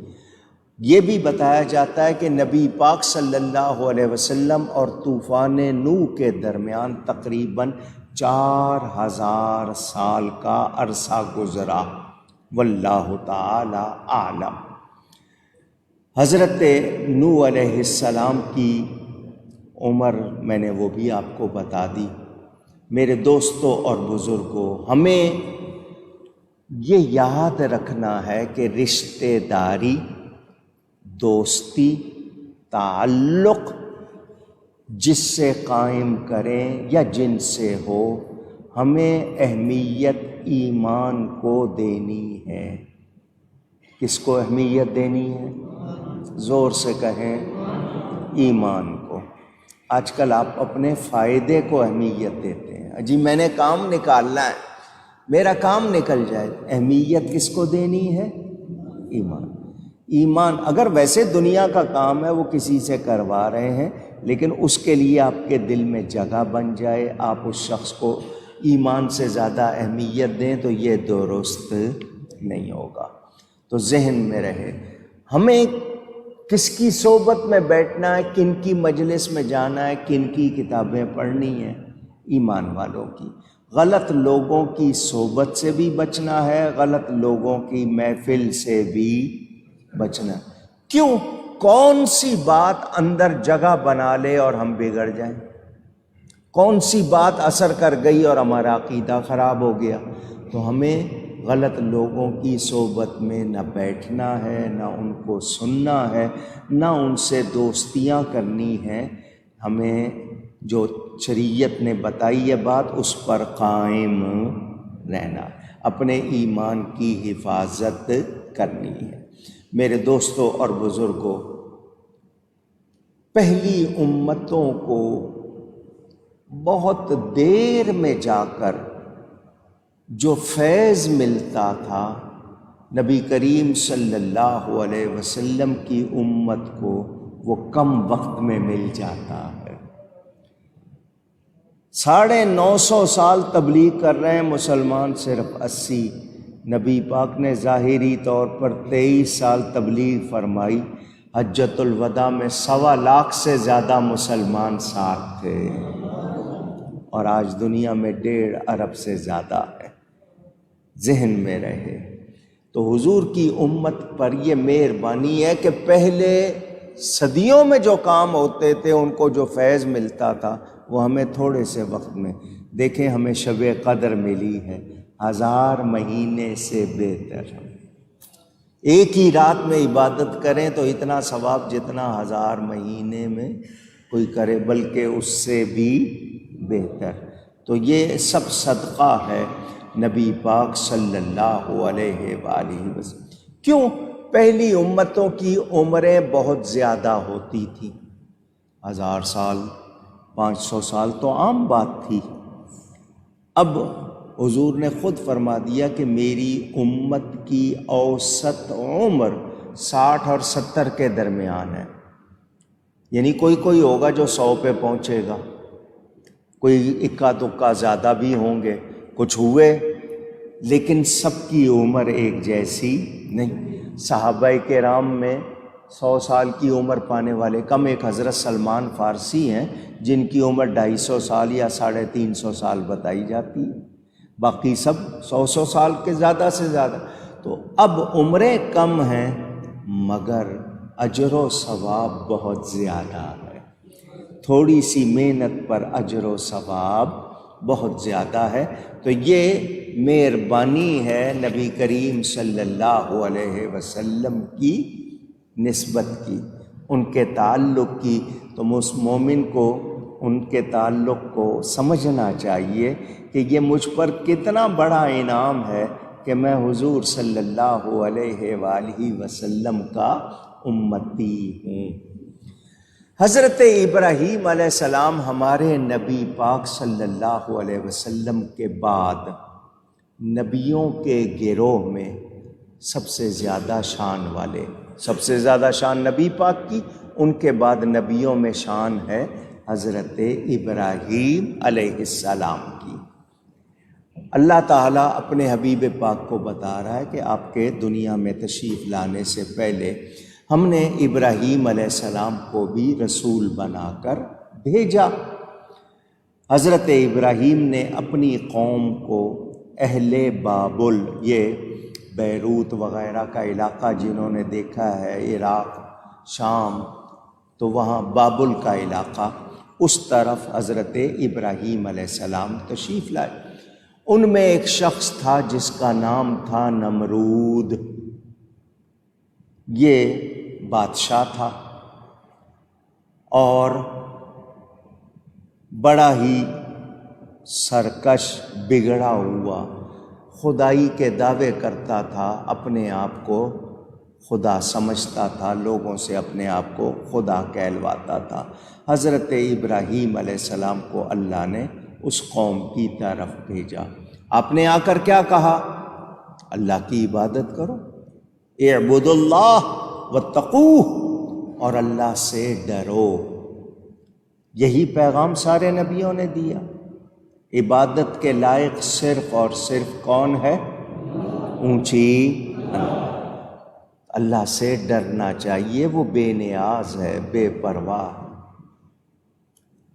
یہ بھی بتایا جاتا ہے کہ نبی پاک صلی اللہ علیہ وسلم اور طوفان نوح کے درمیان تقریباً 4000 سال کا عرصہ گزرا، واللہ تعالی اعلم۔ حضرت نوح علیہ السلام کی عمر میں نے وہ بھی آپ کو بتا دی۔ میرے دوستوں اور بزرگوں، ہمیں یہ یاد رکھنا ہے کہ رشتہ داری، دوستی، تعلق جس سے قائم کریں یا جن سے ہو، ہمیں اہمیت ایمان کو دینی ہے۔ کس کو اہمیت دینی ہے؟ زور سے کہیں، ایمان کو۔ آج کل آپ اپنے فائدے کو اہمیت دیتے ہیں، جی میں نے کام نکالنا ہے، میرا کام نکل جائے۔ اہمیت کس کو دینی ہے؟ ایمان۔ ایمان اگر ویسے دنیا کا کام ہے وہ کسی سے کروا رہے ہیں، لیکن اس کے لیے آپ کے دل میں جگہ بن جائے، آپ اس شخص کو ایمان سے زیادہ اہمیت دیں، تو یہ درست نہیں ہوگا۔ تو ذہن میں رہے ہمیں کس کی صحبت میں بیٹھنا ہے، کن کی مجلس میں جانا ہے، کن کی کتابیں پڑھنی ہیں، ایمان والوں کی۔ غلط لوگوں کی صحبت سے بھی بچنا ہے، غلط لوگوں کی محفل سے بھی بچنا۔ کیوں؟ کون سی بات اندر جگہ بنا لے اور ہم بگڑ جائیں؟ کون سی بات اثر کر گئی اور ہمارا عقیدہ خراب ہو گیا؟ تو ہمیں غلط لوگوں کی صحبت میں نہ بیٹھنا ہے، نہ ان کو سننا ہے، نہ ان سے دوستیاں کرنی ہیں۔ ہمیں جو شریعت نے بتائی ہے بات، اس پر قائم رہنا، اپنے ایمان کی حفاظت کرنی ہے۔ میرے دوستوں اور بزرگوں، پہلی امتوں کو بہت دیر میں جا کر جو فیض ملتا تھا، نبی کریم صلی اللہ علیہ وسلم کی امت کو وہ کم وقت میں مل جاتا ہے۔ 950 سال تبلیغ کر رہے ہیں مسلمان، صرف 80۔ نبی پاک نے ظاہری طور پر 23 سال تبلیغ فرمائی، حجۃ الوداع میں 1.25 لاکھ سے زیادہ مسلمان ساتھ تھے، اور آج دنیا میں 1.5 ارب سے زیادہ ہے۔ ذہن میں رہے تو حضور کی امت پر یہ مہربانی ہے کہ پہلے صدیوں میں جو کام ہوتے تھے، ان کو جو فیض ملتا تھا، وہ ہمیں تھوڑے سے وقت میں۔ دیکھیں ہمیں شب قدر ملی ہے، 1000 مہینے سے بہتر۔ ایک ہی رات میں عبادت کریں تو اتنا ثواب جتنا 1000 مہینے میں کوئی کرے، بلکہ اس سے بھی بہتر۔ تو یہ سب صدقہ ہے نبی پاک صلی اللہ علیہ وآلہ وسلم۔ کیوں؟ پہلی امتوں کی عمریں بہت زیادہ ہوتی تھیں، 1000 سال 500 سال تو عام بات تھی۔ اب حضور نے خود فرما دیا کہ میری امت کی اوسط عمر 60 اور 70 کے درمیان ہے، یعنی کوئی ہوگا جو 100 پہ پہنچے گا، کوئی اکا دکا زیادہ بھی ہوں گے، کچھ ہوئے، لیکن سب کی عمر ایک جیسی نہیں۔ صحابہ کرام میں 100 سال کی عمر پانے والے کم ایک حضرت سلمان فارسی ہیں، جن کی عمر 250 سال یا 350 سال بتائی جاتی ہے، باقی سب 100 سال کے زیادہ سے زیادہ۔ تو اب عمریں کم ہیں مگر اجر و ثواب بہت زیادہ ہے، تھوڑی سی محنت پر اجر و ثواب بہت زیادہ ہے۔ تو یہ مہربانی ہے نبی کریم صلی اللہ علیہ وسلم کی نسبت کی، ان کے تعلق کی۔ تو مومن کو ان کے تعلق کو سمجھنا چاہیے کہ یہ مجھ پر کتنا بڑا انعام ہے کہ میں حضور صلی اللہ علیہ وآلہ وسلم کا امتی ہوں۔ حضرت ابراہیم علیہ السلام ہمارے نبی پاک صلی اللہ علیہ وسلم کے بعد نبیوں کے گروہ میں سب سے زیادہ شان والے، سب سے زیادہ شان نبی پاک کی، ان کے بعد نبیوں میں شان ہے حضرت ابراہیم علیہ السلام کی۔ اللہ تعالیٰ اپنے حبیب پاک کو بتا رہا ہے کہ آپ کے دنیا میں تشریف لانے سے پہلے ہم نے ابراہیم علیہ السلام کو بھی رسول بنا کر بھیجا۔ حضرت ابراہیم نے اپنی قوم کو اہل بابل، یہ بیروت وغیرہ کا علاقہ جنہوں نے دیکھا ہے، عراق، شام، تو وہاں بابل کا علاقہ، اس طرف حضرت ابراہیم علیہ السلام تشریف لائے۔ ان میں ایک شخص تھا جس کا نام تھا نمرود، یہ بادشاہ تھا اور بڑا ہی سرکش، بگڑا ہوا، خدائی کے دعوے کرتا تھا، اپنے آپ کو خدا سمجھتا تھا، لوگوں سے اپنے آپ کو خدا کہلواتا تھا۔ حضرت ابراہیم علیہ السلام کو اللہ نے اس قوم کی طرف بھیجا۔ آپ نے آ کر کیا کہا؟ اللہ کی عبادت کرو، اعبدوا اللہ واتقوہ، اور اللہ سے ڈرو۔ یہی پیغام سارے نبیوں نے دیا۔ عبادت کے لائق صرف اور صرف کون ہے؟ اونچی اللہ سے ڈرنا چاہیے، وہ بے نیاز ہے، بے پرواہ۔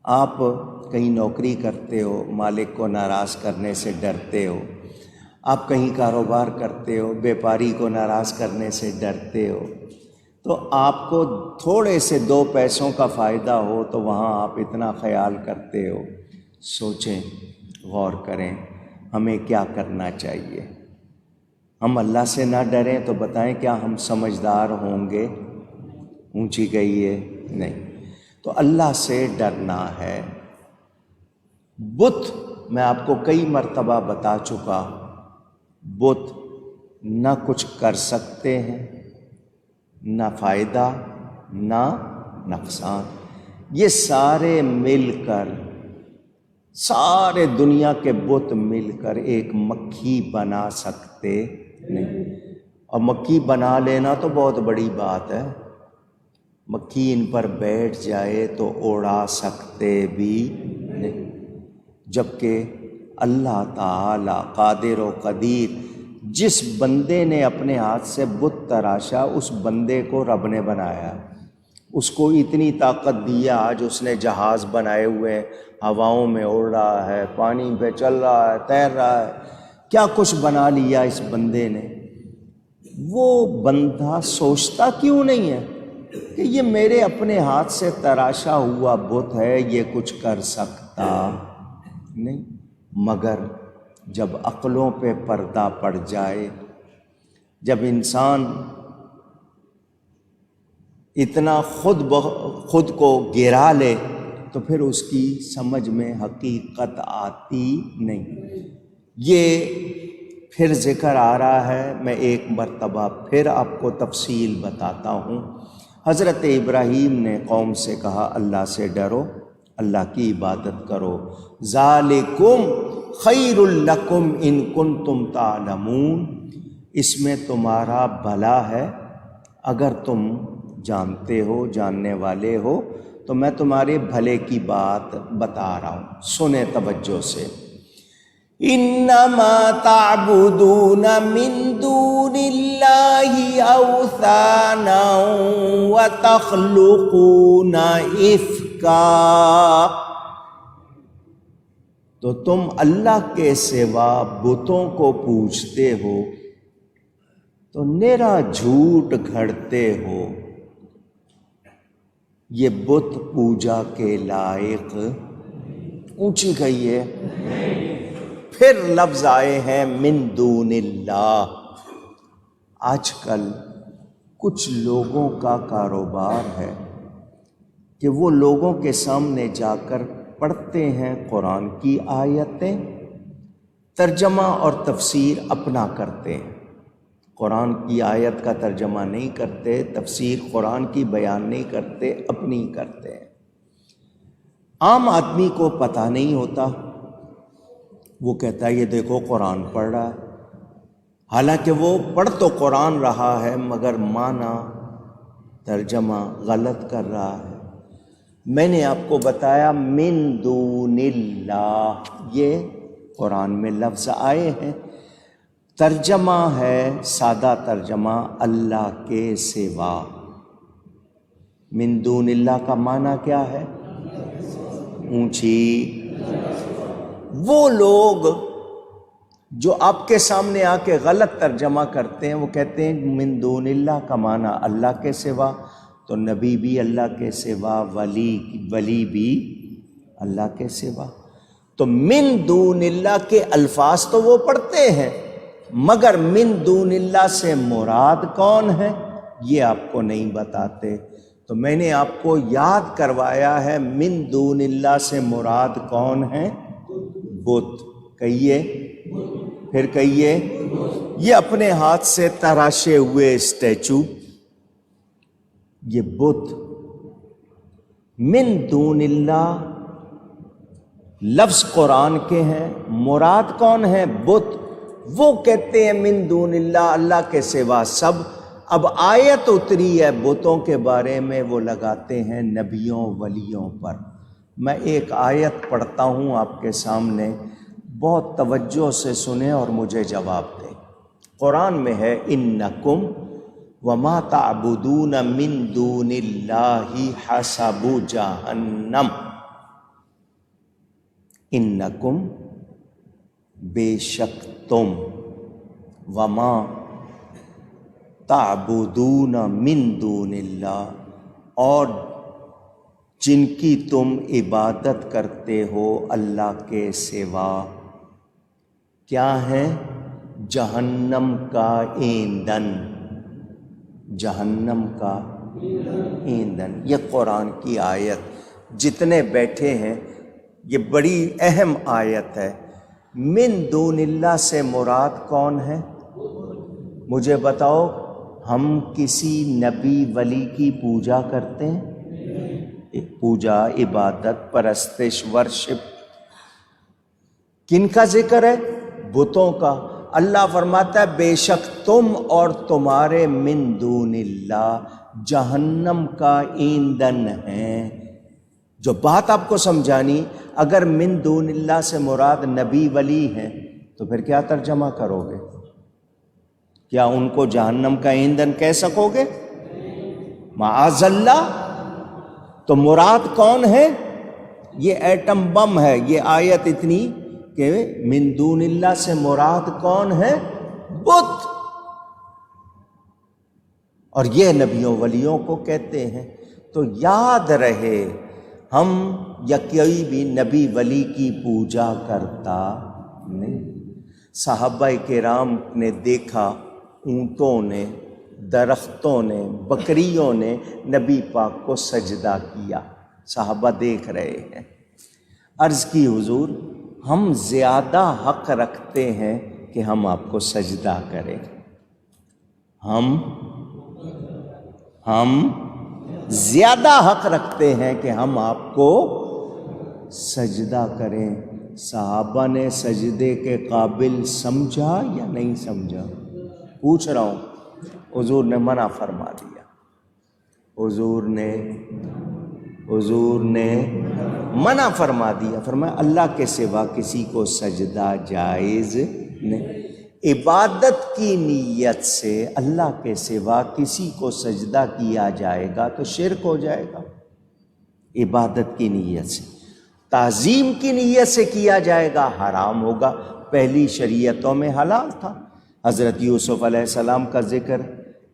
آپ کہیں نوکری کرتے ہو، مالک کو ناراض کرنے سے ڈرتے ہو، آپ کہیں کاروبار کرتے ہو، بیپاری کو ناراض کرنے سے ڈرتے ہو، تو آپ کو تھوڑے سے 2 پیسوں کا فائدہ ہو تو وہاں آپ اتنا خیال کرتے ہو۔ سوچیں، غور کریں، ہمیں کیا کرنا چاہیے؟ ہم اللہ سے نہ ڈریں تو بتائیں کیا ہم سمجھدار ہوں گے؟ اونچی گئی ہے نہیں۔ تو اللہ سے ڈرنا ہے۔ بت میں آپ کو کئی مرتبہ بتا چکا، بت نہ کچھ کر سکتے ہیں، نہ فائدہ نہ نقصان۔ یہ سارے مل کر، سارے دنیا کے بت مل کر ایک مکھی بنا سکتے نہیں۔ اور مکھی بنا لینا تو بہت بڑی بات ہے، مکھی ان پر بیٹھ جائے تو اڑا سکتے بھی نہیں، جبکہ اللہ تعالی قادر و قدیر، جس بندے نے اپنے ہاتھ سے بت تراشا اس بندے کو رب نے بنایا، اس کو اتنی طاقت دیا، آج اس نے جہاز بنائے ہوئے ہیں، ہواؤں میں اڑ رہا ہے، پانی پہ چل رہا ہے، تیر رہا ہے، کیا کچھ بنا لیا اس بندے نے۔ وہ بندہ سوچتا کیوں نہیں ہے کہ یہ میرے اپنے ہاتھ سے تراشا ہوا بت ہے، یہ کچھ کر سکتا نہیں؟ مگر جب عقلوں پہ پردہ پڑ جائے، جب انسان اتنا خود کو گرا لے تو پھر اس کی سمجھ میں حقیقت آتی نہیں۔ یہ پھر ذکر آ رہا ہے، میں ایک مرتبہ پھر آپ کو تفصیل بتاتا ہوں۔ حضرت ابراہیم نے قوم سے کہا اللہ سے ڈرو، اللہ کی عبادت کرو، ذالکم خیر لکم ان کنتم تعلمون، اس میں تمہارا بھلا ہے اگر تم جانتے ہو، جاننے والے ہو، تو میں تمہارے بھلے کی بات بتا رہا ہوں، سنیں توجہ سے۔ انما تعبدون من دون اللہ اوثانا وتخلقون افکا، تو تم اللہ کے سوا بتوں کو پوجتے ہو تو نرا جھوٹ گھڑتے ہو، یہ بت پوجا کے لائق اونچی گئی ہے۔ پھر لفظ آئے ہیں من دون اللہ۔ آج کل کچھ لوگوں کا کاروبار ہے کہ وہ لوگوں کے سامنے جا کر پڑھتے ہیں قرآن کی آیتیں، ترجمہ اور تفسیر اپنا کرتے ہیں، قرآن کی آیت کا ترجمہ نہیں کرتے، تفسیر قرآن کی بیان نہیں کرتے، اپنی کرتے ہیں۔ عام آدمی کو پتہ نہیں ہوتا، وہ کہتا ہے یہ دیکھو قرآن پڑھ رہا ہے، حالانکہ وہ پڑھ تو قرآن رہا ہے مگر معنی ترجمہ غلط کر رہا ہے۔ میں نے آپ کو بتایا من دون اللہ، یہ قرآن میں لفظ آئے ہیں، ترجمہ ہے سادہ ترجمہ اللہ کے سوا۔ من دون اللہ کا معنی کیا ہے؟ اونچی۔ وہ لوگ جو آپ کے سامنے آ کے غلط ترجمہ کرتے ہیں، وہ کہتے ہیں من دون اللہ کا معنی اللہ کے سوا، تو نبی بھی اللہ کے سوا، ولی بھی اللہ کے سوا۔ تو من دون اللہ کے الفاظ تو وہ پڑھتے ہیں، مگر من دون اللہ سے مراد کون ہے یہ آپ کو نہیں بتاتے۔ تو میں نے آپ کو یاد کروایا ہے من دون اللہ سے مراد کون ہے؟ بت۔ کہیے، پھر کہیے، یہ اپنے ہاتھ سے تراشے ہوئے اسٹیچو، یہ بت۔ من دون اللہ لفظ قرآن کے ہیں، مراد کون ہے؟ بت۔ وہ کہتے ہیں من دون اللہ، اللہ کے سوا سب، اب آیت اتری ہے بتوں کے بارے میں، وہ لگاتے ہیں نبیوں ولیوں پر۔ میں ایک آیت پڑھتا ہوں آپ کے سامنے، بہت توجہ سے سنیں اور مجھے جواب دیں۔ قرآن میں ہے انکم وما تعبدون من دون اللہ حسب جہنم، انکم بے شک تم، وما تعبدون من دون اللہ اور جن کی تم عبادت کرتے ہو اللہ کے سوا، کیا ہے؟ جہنم کا ایندھن، جہنم کا ایندھن۔ یہ قرآن کی آیت، جتنے بیٹھے ہیں یہ بڑی اہم آیت ہے۔ من دون اللہ سے مراد کون ہے؟ مجھے بتاؤ، ہم کسی نبی ولی کی پوجا کرتے ہیں؟ پوجا، عبادت، پرستش، ورشپ، کن کا ذکر ہے؟ بتوں کا۔ اللہ فرماتا ہے بے شک تم اور تمہارے من دون اللہ جہنم کا ایندھن ہیں۔ جو بات آپ کو سمجھانی، اگر من دون اللہ سے مراد نبی ولی ہیں تو پھر کیا ترجمہ کرو گے؟ کیا ان کو جہنم کا ایندھن کہہ سکو گے؟ معاذ اللہ۔ تو مراد کون ہے؟ یہ ایٹم بم ہے۔ یہ آیت اتنی کہ من دون اللہ سے مراد کون ہے؟ بت۔ اور یہ نبیوں ولیوں کو کہتے ہیں۔ تو یاد رہے، ہم یا کوئی بھی نبی ولی کی پوجا کرتا نہیں۔ صحابہ کرام نے دیکھا اونٹوں نے، درختوں نے، بکریوں نے نبی پاک کو سجدہ کیا، صحابہ دیکھ رہے ہیں۔ عرض کی حضور ہم زیادہ حق رکھتے ہیں کہ ہم آپ کو سجدہ کریں، ہم زیادہ حق رکھتے ہیں کہ ہم آپ کو سجدہ کریں۔ صحابہ نے سجدے کے قابل سمجھا یا نہیں سمجھا؟ پوچھ رہا ہوں۔ حضور نے منع فرما دیا، حضور نے منع فرما دیا، فرمایا اللہ کے سوا کسی کو سجدہ جائز نہیں۔ عبادت کی نیت سے اللہ کے سوا کسی کو سجدہ کیا جائے گا تو شرک ہو جائے گا۔ عبادت کی نیت سے، تعظیم کی نیت سے کیا جائے گا حرام ہوگا۔ پہلی شریعتوں میں حلال تھا۔ حضرت یوسف علیہ السلام کا ذکر،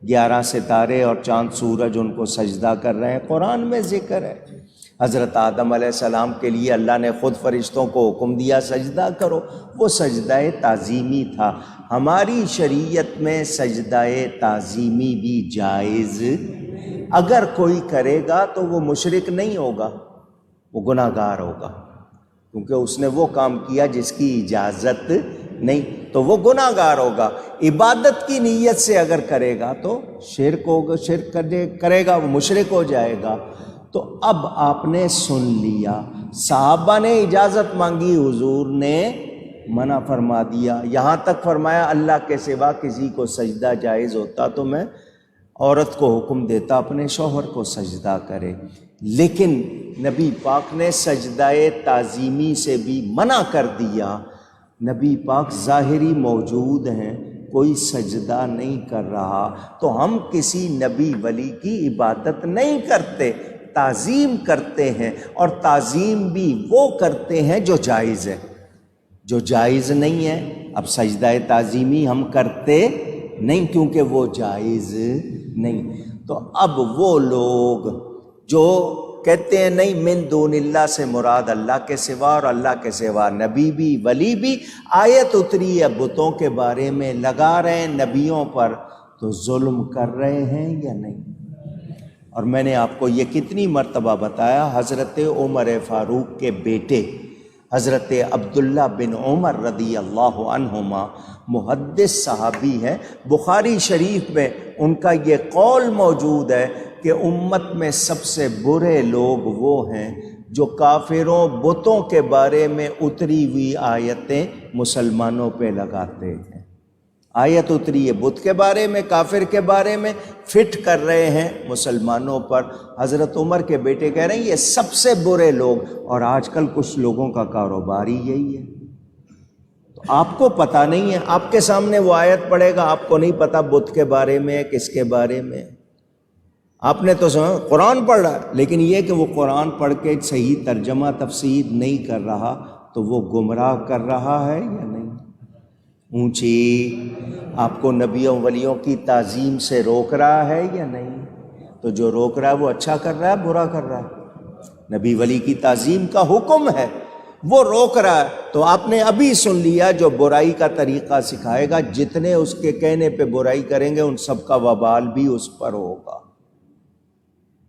11 ستارے اور چاند سورج ان کو سجدہ کر رہے ہیں، قرآن میں ذکر ہے۔ حضرت آدم علیہ السلام کے لیے اللہ نے خود فرشتوں کو حکم دیا سجدہ کرو، وہ سجدہ تعظیمی تھا۔ ہماری شریعت میں سجدہ تعظیمی بھی جائز، اگر کوئی کرے گا تو وہ مشرک نہیں ہوگا، وہ گناہ گار ہوگا، کیونکہ اس نے وہ کام کیا جس کی اجازت نہیں، تو وہ گناہ گار ہوگا۔ عبادت کی نیت سے اگر کرے گا تو شرک ہوگا، شرک کرے گا وہ مشرک ہو جائے گا۔ تو اب آپ نے سن لیا، صحابہ نے اجازت مانگی، حضور نے منع فرما دیا، یہاں تک فرمایا اللہ کے سوا کسی کو سجدہ جائز ہوتا تو میں عورت کو حکم دیتا اپنے شوہر کو سجدہ کرے۔ لیکن نبی پاک نے سجدہ تعظیمی سے بھی منع کر دیا۔ نبی پاک ظاہری موجود ہیں، کوئی سجدہ نہیں کر رہا، تو ہم کسی نبی ولی کی عبادت نہیں کرتے، تعظیم کرتے ہیں، اور تعظیم بھی وہ کرتے ہیں جو جائز ہے۔ جو جائز نہیں ہے، اب سجدہ تعظیمی ہم کرتے نہیں کیونکہ وہ جائز نہیں۔ تو اب وہ لوگ جو کہتے ہیں نہیں من دون اللہ سے مراد اللہ کے سوا، اور اللہ کے سوا نبی بھی ولی بھی، آیت اتری ہے بتوں کے بارے میں، لگا رہے ہیں نبیوں پر، تو ظلم کر رہے ہیں یا نہیں؟ اور میں نے آپ کو یہ کتنی مرتبہ بتایا، حضرت عمر فاروق کے بیٹے حضرت عبداللہ بن عمر رضی اللہ عنہما محدث صحابی ہیں، بخاری شریف میں ان کا یہ قول موجود ہے کہ امت میں سب سے برے لوگ وہ ہیں جو کافروں بتوں کے بارے میں اتری ہوئی آیتیں مسلمانوں پہ لگاتے ہیں۔ آیت اتری ہے بت کے بارے میں، کافر کے بارے میں، فٹ کر رہے ہیں مسلمانوں پر۔ حضرت عمر کے بیٹے کہہ رہے ہیں یہ سب سے برے لوگ، اور آج کل کچھ لوگوں کا کاروبار ہی یہی ہے۔ تو آپ کو پتہ نہیں ہے، آپ کے سامنے وہ آیت پڑھے گا، آپ کو نہیں پتہ بت کے بارے میں کس کے بارے میں۔ آپ نے تو سنا قرآن پڑھ رہا ہے، لیکن یہ کہ وہ قرآن پڑھ کے صحیح ترجمہ تفسیر نہیں کر رہا تو وہ گمراہ کر رہا ہے یا نہیں؟ اونچی آپ کو نبیوں ولیوں کی تعظیم سے روک رہا ہے یا نہیں؟ تو جو روک رہا ہے وہ اچھا کر رہا ہے برا کر رہا ہے؟ نبی ولی کی تعظیم کا حکم ہے، وہ روک رہا ہے تو آپ نے ابھی سن لیا جو برائی کا طریقہ سکھائے گا، جتنے اس کے کہنے پہ برائی کریں گے ان سب کا وبال بھی اس پر ہوگا۔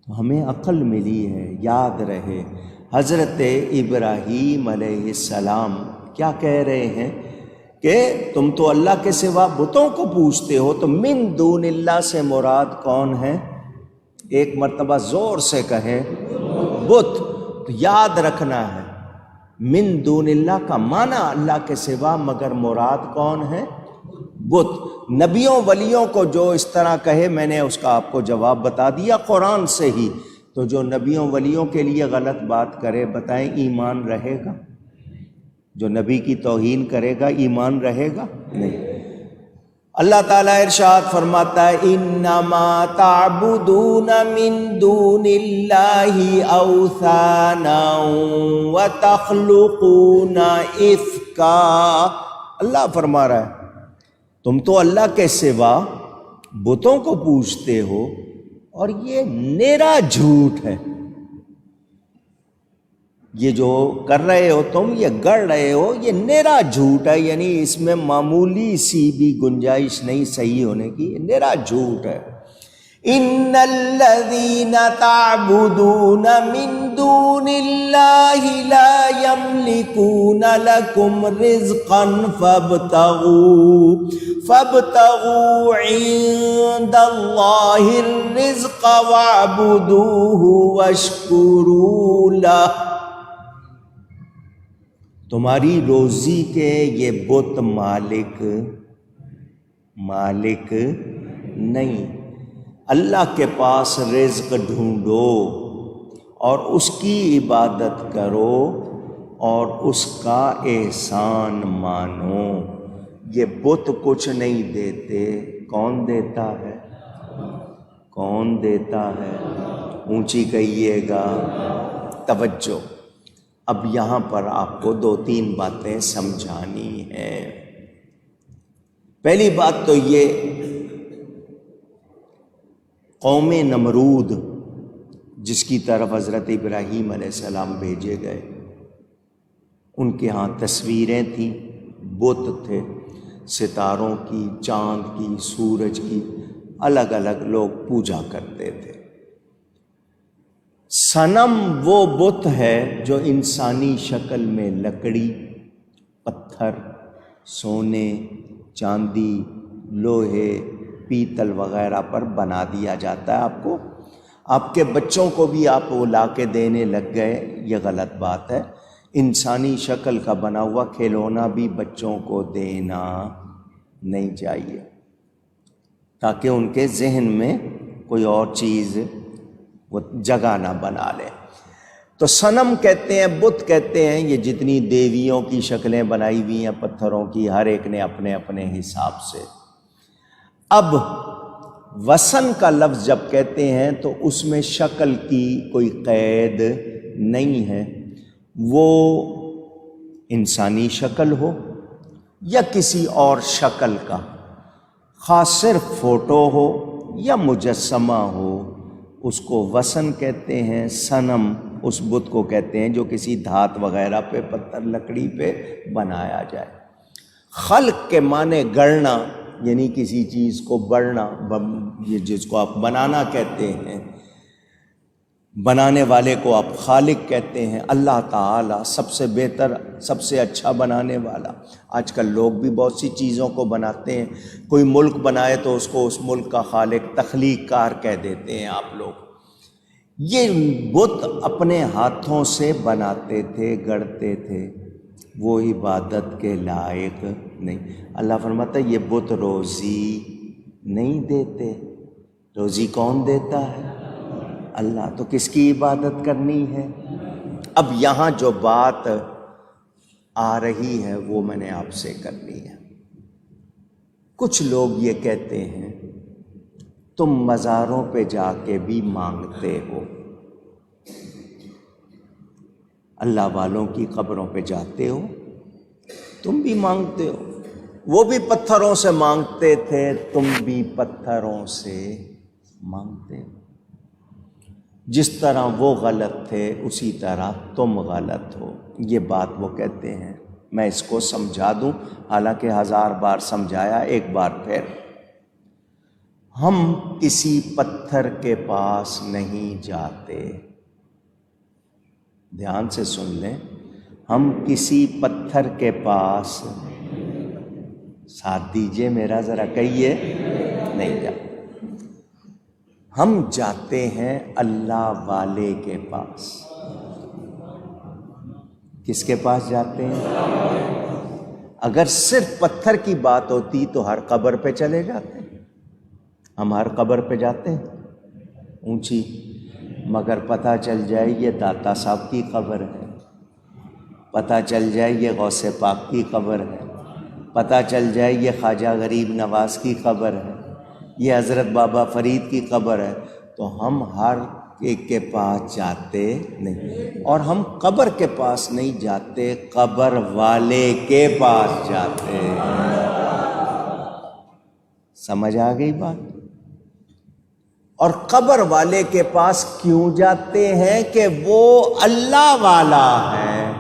تو ہمیں عقل ملی ہے، یاد رہے حضرت ابراہیم علیہ السلام کیا کہہ رہے ہیں کہ تم تو اللہ کے سوا بتوں کو پوجتے ہو، تو من دون اللہ سے مراد کون ہے؟ ایک مرتبہ زور سے کہیں بت۔ تو یاد رکھنا ہے من دون اللہ کا معنی اللہ کے سوا، مگر مراد کون ہے؟ بت۔ نبیوں ولیوں کو جو اس طرح کہے، میں نے اس کا آپ کو جواب بتا دیا قرآن سے ہی۔ تو جو نبیوں ولیوں کے لیے غلط بات کرے، بتائیں ایمان رہے گا؟ جو نبی کی توہین کرے گا ایمان رہے گا؟ نہیں۔ اللہ تعالیٰ ارشاد فرماتا ہے انما تعبدون من دون اللہ اوثانا وتخلقون افکا۔ اللہ فرما رہا ہے تم تو اللہ کے سوا بتوں کو پوجتے ہو اور یہ نیرا جھوٹ ہے۔ یہ جو کر رہے ہو تم، یہ گڑ رہے ہو، یہ نیرا جھوٹ ہے، یعنی اس میں معمولی سی بھی گنجائش نہیں صحیح ہونے کی، یہ نیرا جھوٹ ہے۔ ان الذین تعبدون من دون اللہ لا یملکون لکم رزقا فابتغوا عند اللہ الرزق واعبدوہ واشکروا لہ۔ تمہاری روزی کے یہ بت مالک نہیں، اللہ کے پاس رزق ڈھونڈو اور اس کی عبادت کرو اور اس کا احسان مانو۔ یہ بت کچھ نہیں دیتے، کون دیتا ہے؟ کون دیتا ہے؟ اونچی کہیے گا، توجہ۔ اب یہاں پر آپ کو دو تین باتیں سمجھانی ہیں۔ پہلی بات تو یہ، قوم نمرود جس کی طرف حضرت ابراہیم علیہ السلام بھیجے گئے، ان کے ہاں تصویریں تھیں، بت تھے، ستاروں کی، چاند کی، سورج کی، الگ الگ لوگ پوجا کرتے تھے۔ صنم وہ بت ہے جو انسانی شکل میں لکڑی، پتھر، سونے، چاندی، لوہے، پیتل وغیرہ پر بنا دیا جاتا ہے۔ آپ کو، آپ کے بچوں کو بھی آپ وہ لا کے دینے لگ گئے، یہ غلط بات ہے۔ انسانی شکل کا بنا ہوا کھلونا بھی بچوں کو دینا نہیں چاہیے، تاکہ ان کے ذہن میں کوئی اور چیز وہ جگہ نہ بنا لے۔ تو صنم کہتے ہیں، بت کہتے ہیں، یہ جتنی دیویوں کی شکلیں بنائی ہوئی ہیں پتھروں کی، ہر ایک نے اپنے اپنے حساب سے۔ اب وثن کا لفظ جب کہتے ہیں تو اس میں شکل کی کوئی قید نہیں ہے، وہ انسانی شکل ہو یا کسی اور شکل کا، خاص صرف فوٹو ہو یا مجسمہ ہو، اس کو وثن کہتے ہیں۔ صنم اس بت کو کہتے ہیں جو کسی دھات وغیرہ پہ، پتھر لکڑی پہ بنایا جائے۔ خلق کے معنی گڑنا، یعنی کسی چیز کو بڑھنا، یہ جس کو آپ بنانا کہتے ہیں، بنانے والے کو آپ خالق کہتے ہیں۔ اللہ تعالیٰ سب سے بہتر، سب سے اچھا بنانے والا۔ آج کل لوگ بھی بہت سی چیزوں کو بناتے ہیں، کوئی ملک بنائے تو اس کو اس ملک کا خالق، تخلیق کار کہہ دیتے ہیں آپ لوگ۔ یہ بت اپنے ہاتھوں سے بناتے تھے، گڑھتے تھے، وہ عبادت کے لائق نہیں۔ اللہ فرماتا ہے یہ بت روزی نہیں دیتے، روزی کون دیتا ہے؟ اللہ۔ تو کس کی عبادت کرنی ہے؟ اب یہاں جو بات آ رہی ہے وہ میں نے آپ سے کرنی ہے۔ کچھ لوگ یہ کہتے ہیں تم مزاروں پہ جا کے بھی مانگتے ہو، اللہ والوں کی قبروں پہ جاتے ہو، تم بھی مانگتے ہو، وہ بھی پتھروں سے مانگتے تھے، تم بھی پتھروں سے مانگتے ہو، جس طرح وہ غلط تھے اسی طرح تم غلط ہو۔ یہ بات وہ کہتے ہیں۔ میں اس کو سمجھا دوں، حالانکہ 1000 بار سمجھایا، ایک بار پھر۔ ہم کسی پتھر کے پاس نہیں جاتے، دھیان سے سن لیں، ہم کسی پتھر کے پاس، ساتھ دیجئے میرا ذرا کہیے، نہیں جاتے، ہم جاتے ہیں اللہ والے کے پاس۔ کس کے پاس جاتے ہیں؟ اگر صرف پتھر کی بات ہوتی تو ہر قبر پہ چلے جاتے ہیں، ہم ہر قبر پہ جاتے ہیں اونچی، مگر پتہ چل جائے یہ داتا صاحب کی قبر ہے، پتہ چل جائے یہ غوث پاک کی قبر ہے، پتہ چل جائے یہ خواجہ غریب نواز کی قبر ہے، یہ حضرت بابا فرید کی قبر ہے، تو ہم ہر ایک کے پاس جاتے نہیں، اور ہم قبر کے پاس نہیں جاتے، قبر والے کے پاس جاتے۔ سمجھ آ گئی بات؟ اور قبر والے کے پاس کیوں جاتے ہیں؟ کہ وہ اللہ والا ہے۔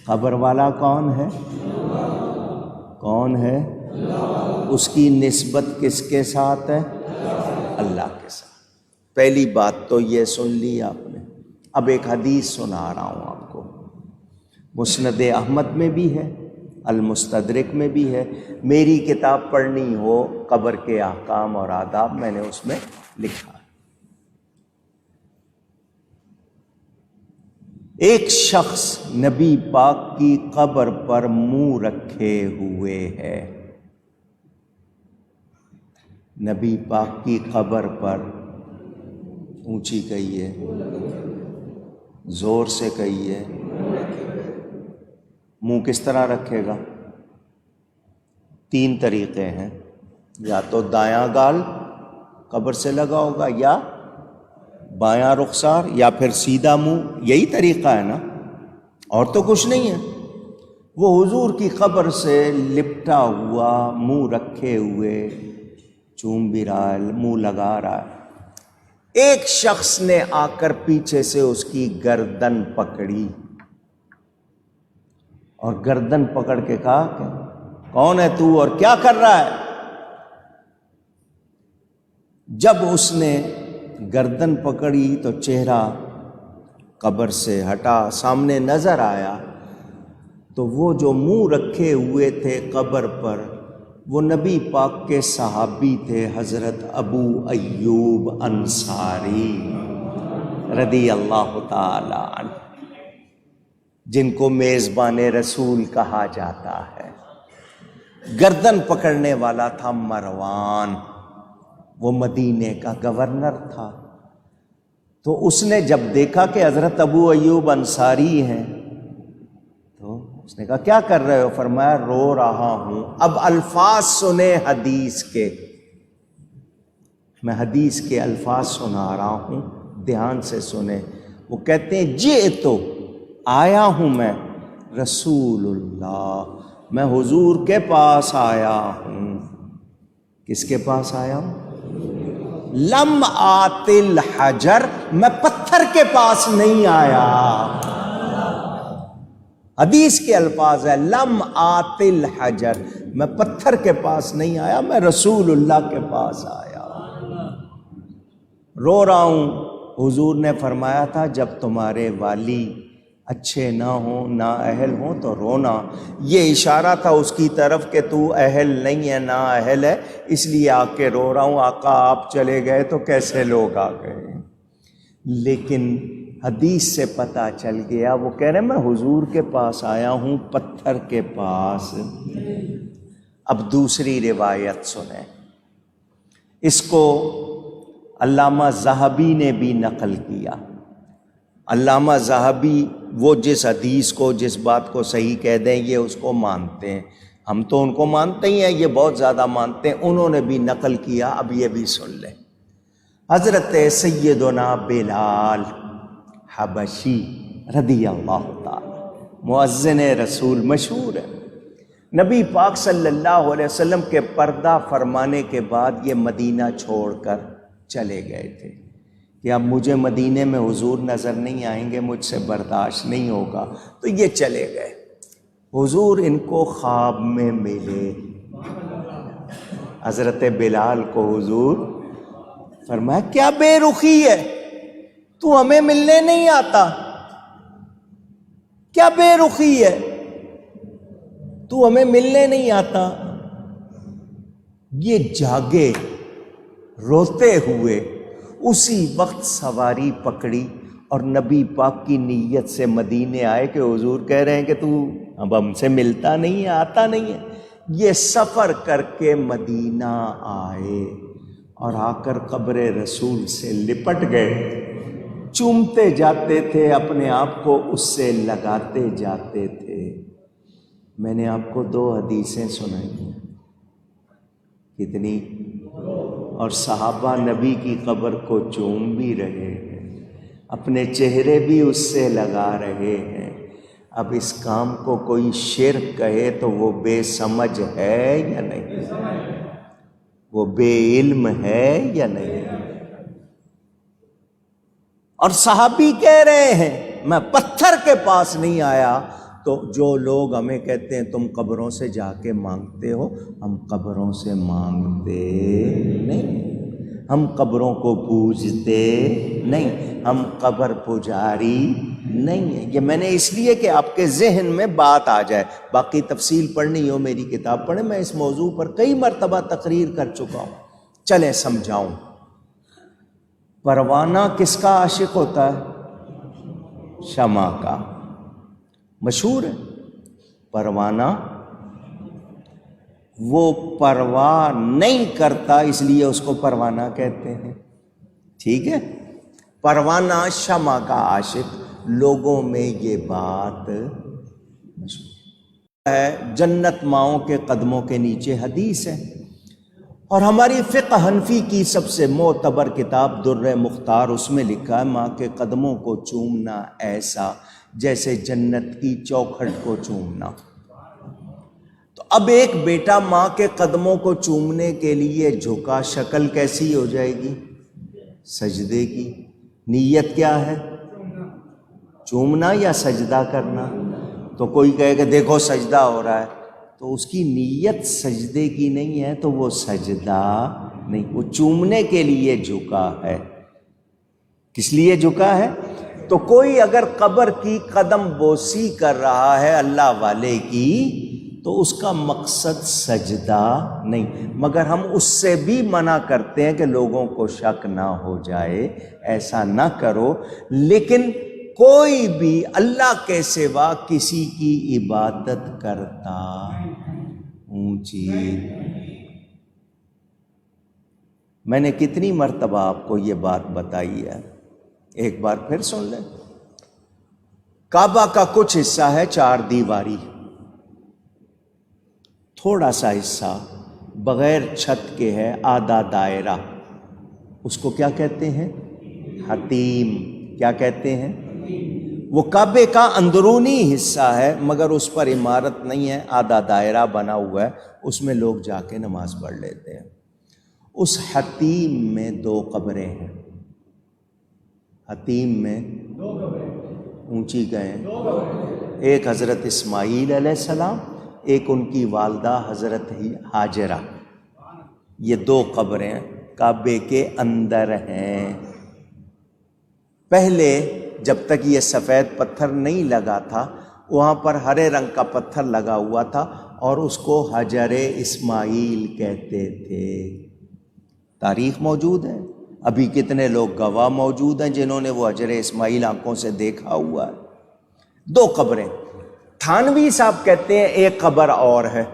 قبر والا کون ہے؟ کون ہے؟ اس کی نسبت کس کے ساتھ ہے؟ اللہ کے ساتھ۔ پہلی بات تو یہ سن لی آپ نے۔ اب ایک حدیث سنا رہا ہوں آپ کو، مسند احمد میں بھی ہے، المستدرک میں بھی ہے، میری کتاب پڑھنی ہو قبر کے احکام اور آداب، میں نے اس میں لکھا ہے۔ ایک شخص نبی پاک کی قبر پر منہ رکھے ہوئے ہے، نبی پاک کی قبر پر، اونچی کہیے، زور سے کہیے، منہ کس طرح رکھے گا؟ 3 طریقے ہیں، یا تو دایاں گال قبر سے لگا ہوگا، یا بایاں رخسار، یا پھر سیدھا منہ، یہی طریقہ ہے نا، اور تو کچھ نہیں ہے۔ وہ حضور کی قبر سے لپٹا ہوا، منہ رکھے ہوئے، چوم بھی رہا ہے، منہ لگا رہا ہے۔ ایک شخص نے آ کر پیچھے سے اس کی گردن پکڑی، اور گردن پکڑ کے کہا کہ کون ہے تو اور کیا کر رہا ہے؟ جب اس نے گردن پکڑی تو چہرہ قبر سے ہٹا، سامنے نظر آیا تو وہ جو منہ رکھے ہوئے تھے قبر پر، وہ نبی پاک کے صحابی تھے، حضرت ابو ایوب انصاری رضی اللہ تعالی عنہ، جن کو میزبان رسول کہا جاتا ہے۔ گردن پکڑنے والا تھا مروان، وہ مدینے کا گورنر تھا۔ تو اس نے جب دیکھا کہ حضرت ابو ایوب انصاری ہیں تو اس نے کہا کیا کر رہے ہو؟ فرمایا رو رہا ہوں۔ اب الفاظ سنے حدیث کے، میں حدیث کے الفاظ سنا رہا ہوں، دھیان سے سنیں۔ وہ کہتے ہیں جئتو، آیا ہوں میں، رسول اللہ، میں حضور کے پاس آیا ہوں۔ کس کے پاس آیا ہوں؟ لم آت الحجر، میں پتھر کے پاس نہیں آیا۔ حدیث کے الفاظ ہے لم آت الحجر، میں پتھر کے پاس نہیں آیا، میں رسول اللہ کے پاس آیا۔ رو رہا ہوں۔ حضور نے فرمایا تھا جب تمہارے والی اچھے نہ ہوں، نا اہل ہوں تو رونا۔ یہ اشارہ تھا اس کی طرف کہ تو اہل نہیں ہے، نا اہل ہے، اس لیے آ کے رو رہا ہوں۔ آقا آپ چلے گئے تو کیسے لوگ آ گئے؟ لیکن حدیث سے پتہ چل گیا، وہ کہہ رہے میں حضور کے پاس آیا ہوں پتھر کے پاس۔ اب دوسری روایت سنیں، اس کو علامہ ذہبی نے بھی نقل کیا۔ علامہ ذہبی وہ جس حدیث کو، جس بات کو صحیح کہہ دیں یہ اس کو مانتے ہیں، ہم تو ان کو مانتے ہی ہیں، یہ بہت زیادہ مانتے ہیں، انہوں نے بھی نقل کیا۔ اب یہ بھی سن لیں، حضرت سیدنا بلال حبشی رضی اللہ تعالی، مؤذن رسول مشہور ہے، نبی پاک صلی اللہ علیہ وسلم کے پردہ فرمانے کے بعد یہ مدینہ چھوڑ کر چلے گئے تھے کہ اب مجھے مدینے میں حضور نظر نہیں آئیں گے، مجھ سے برداشت نہیں ہوگا، تو یہ چلے گئے۔ حضور ان کو خواب میں ملے، حضرت بلال کو حضور فرمایا کیا بے رخی ہے، تو ہمیں ملنے نہیں آتا، کیا بے رخی ہے، تو ہمیں ملنے نہیں آتا۔ یہ جاگے روتے ہوئے، اسی وقت سواری پکڑی اور نبی پاک کی نیت سے مدینے آئے کہ حضور کہہ رہے ہیں کہ تو اب ہم سے ملتا نہیں ہے، آتا نہیں ہے۔ یہ سفر کر کے مدینہ آئے اور آ کر قبر رسول سے لپٹ گئے، چومتے جاتے تھے اپنے آپ کو، اس سے لگاتے جاتے تھے۔ میں نے آپ کو 2 حدیثیں سنائی ہیں، کتنی؟ اور صحابہ نبی کی قبر کو چوم بھی رہے ہیں، اپنے چہرے بھی اس سے لگا رہے ہیں۔ اب اس کام کو کوئی شرک کہے تو وہ بے سمجھ ہے یا نہیں؟ وہ بے علم ہے یا نہیں؟ اور صحابی کہہ رہے ہیں میں پتھر کے پاس نہیں آیا۔ تو جو لوگ ہمیں کہتے ہیں تم قبروں سے جا کے مانگتے ہو، ہم قبروں سے مانگتے نہیں، ہم قبروں کو پوجتے نہیں، ہم قبر پجاری نہیں ہیں۔ یہ میں نے اس لیے کہ آپ کے ذہن میں بات آ جائے، باقی تفصیل پڑھنی ہو میری کتاب پڑھیں، میں اس موضوع پر کئی مرتبہ تقریر کر چکا ہوں، چلیں سمجھاؤں۔ پروانہ کس کا عاشق ہوتا ہے؟ شمع کا، مشہور ہے پروانہ۔ وہ پرواہ نہیں کرتا اس لیے اس کو پروانہ کہتے ہیں، ٹھیک ہے؟ پروانہ شمع کا عاشق، لوگوں میں یہ بات مشہور ہے۔ جنت ماؤں کے قدموں کے نیچے حدیث ہے، اور ہماری فقہ حنفی کی سب سے معتبر کتاب در مختار، اس میں لکھا ہے ماں کے قدموں کو چومنا ایسا جیسے جنت کی چوکھٹ کو چومنا۔ تو اب ایک بیٹا ماں کے قدموں کو چومنے کے لیے جھکا، شکل کیسی ہو جائے گی؟ سجدے کی۔ نیت کیا ہے؟ چومنا یا سجدہ کرنا؟ تو کوئی کہے کہ دیکھو سجدہ ہو رہا ہے، تو اس کی نیت سجدے کی نہیں ہے، تو وہ سجدہ نہیں، وہ چومنے کے لیے جھکا ہے۔ کس لیے جھکا ہے؟ تو کوئی اگر قبر کی قدم بوسی کر رہا ہے اللہ والے کی، تو اس کا مقصد سجدہ نہیں، مگر ہم اس سے بھی منع کرتے ہیں کہ لوگوں کو شک نہ ہو جائے، ایسا نہ کرو۔ لیکن کوئی بھی اللہ کے سوا کسی کی عبادت کرتا اونچی۔ میں نے کتنی مرتبہ آپ کو یہ بات بتائی ہے، ایک بار پھر سن لیں۔ کعبہ کا کچھ حصہ ہے 4 دیواری، تھوڑا سا حصہ بغیر چھت کے ہے، آدھا دائرہ، اس کو کیا کہتے ہیں؟ حتیم۔ کیا کہتے ہیں؟ وہ کعبے کا اندرونی حصہ ہے، مگر اس پر عمارت نہیں ہے، آدھا دائرہ بنا ہوا ہے، اس میں لوگ جا کے نماز پڑھ لیتے ہیں۔ اس حتیم میں 2 قبریں ہیں، حتیم میں 2 قبریں اونچی گئے، ایک حضرت اسماعیل علیہ السلام، ایک ان کی والدہ حضرت ہاجرہ۔ یہ 2 قبریں کعبے کے اندر ہیں۔ پہلے جب تک یہ سفید پتھر نہیں لگا تھا، وہاں پر ہرے رنگ کا پتھر لگا ہوا تھا، اور اس کو حجر اسماعیل کہتے تھے۔ تاریخ موجود ہے، ابھی کتنے لوگ گواہ موجود ہیں جنہوں نے وہ حجر اسماعیل آنکھوں سے دیکھا ہوا ہے۔ 2 قبریں۔ تھانوی صاحب کہتے ہیں ایک قبر اور ہے،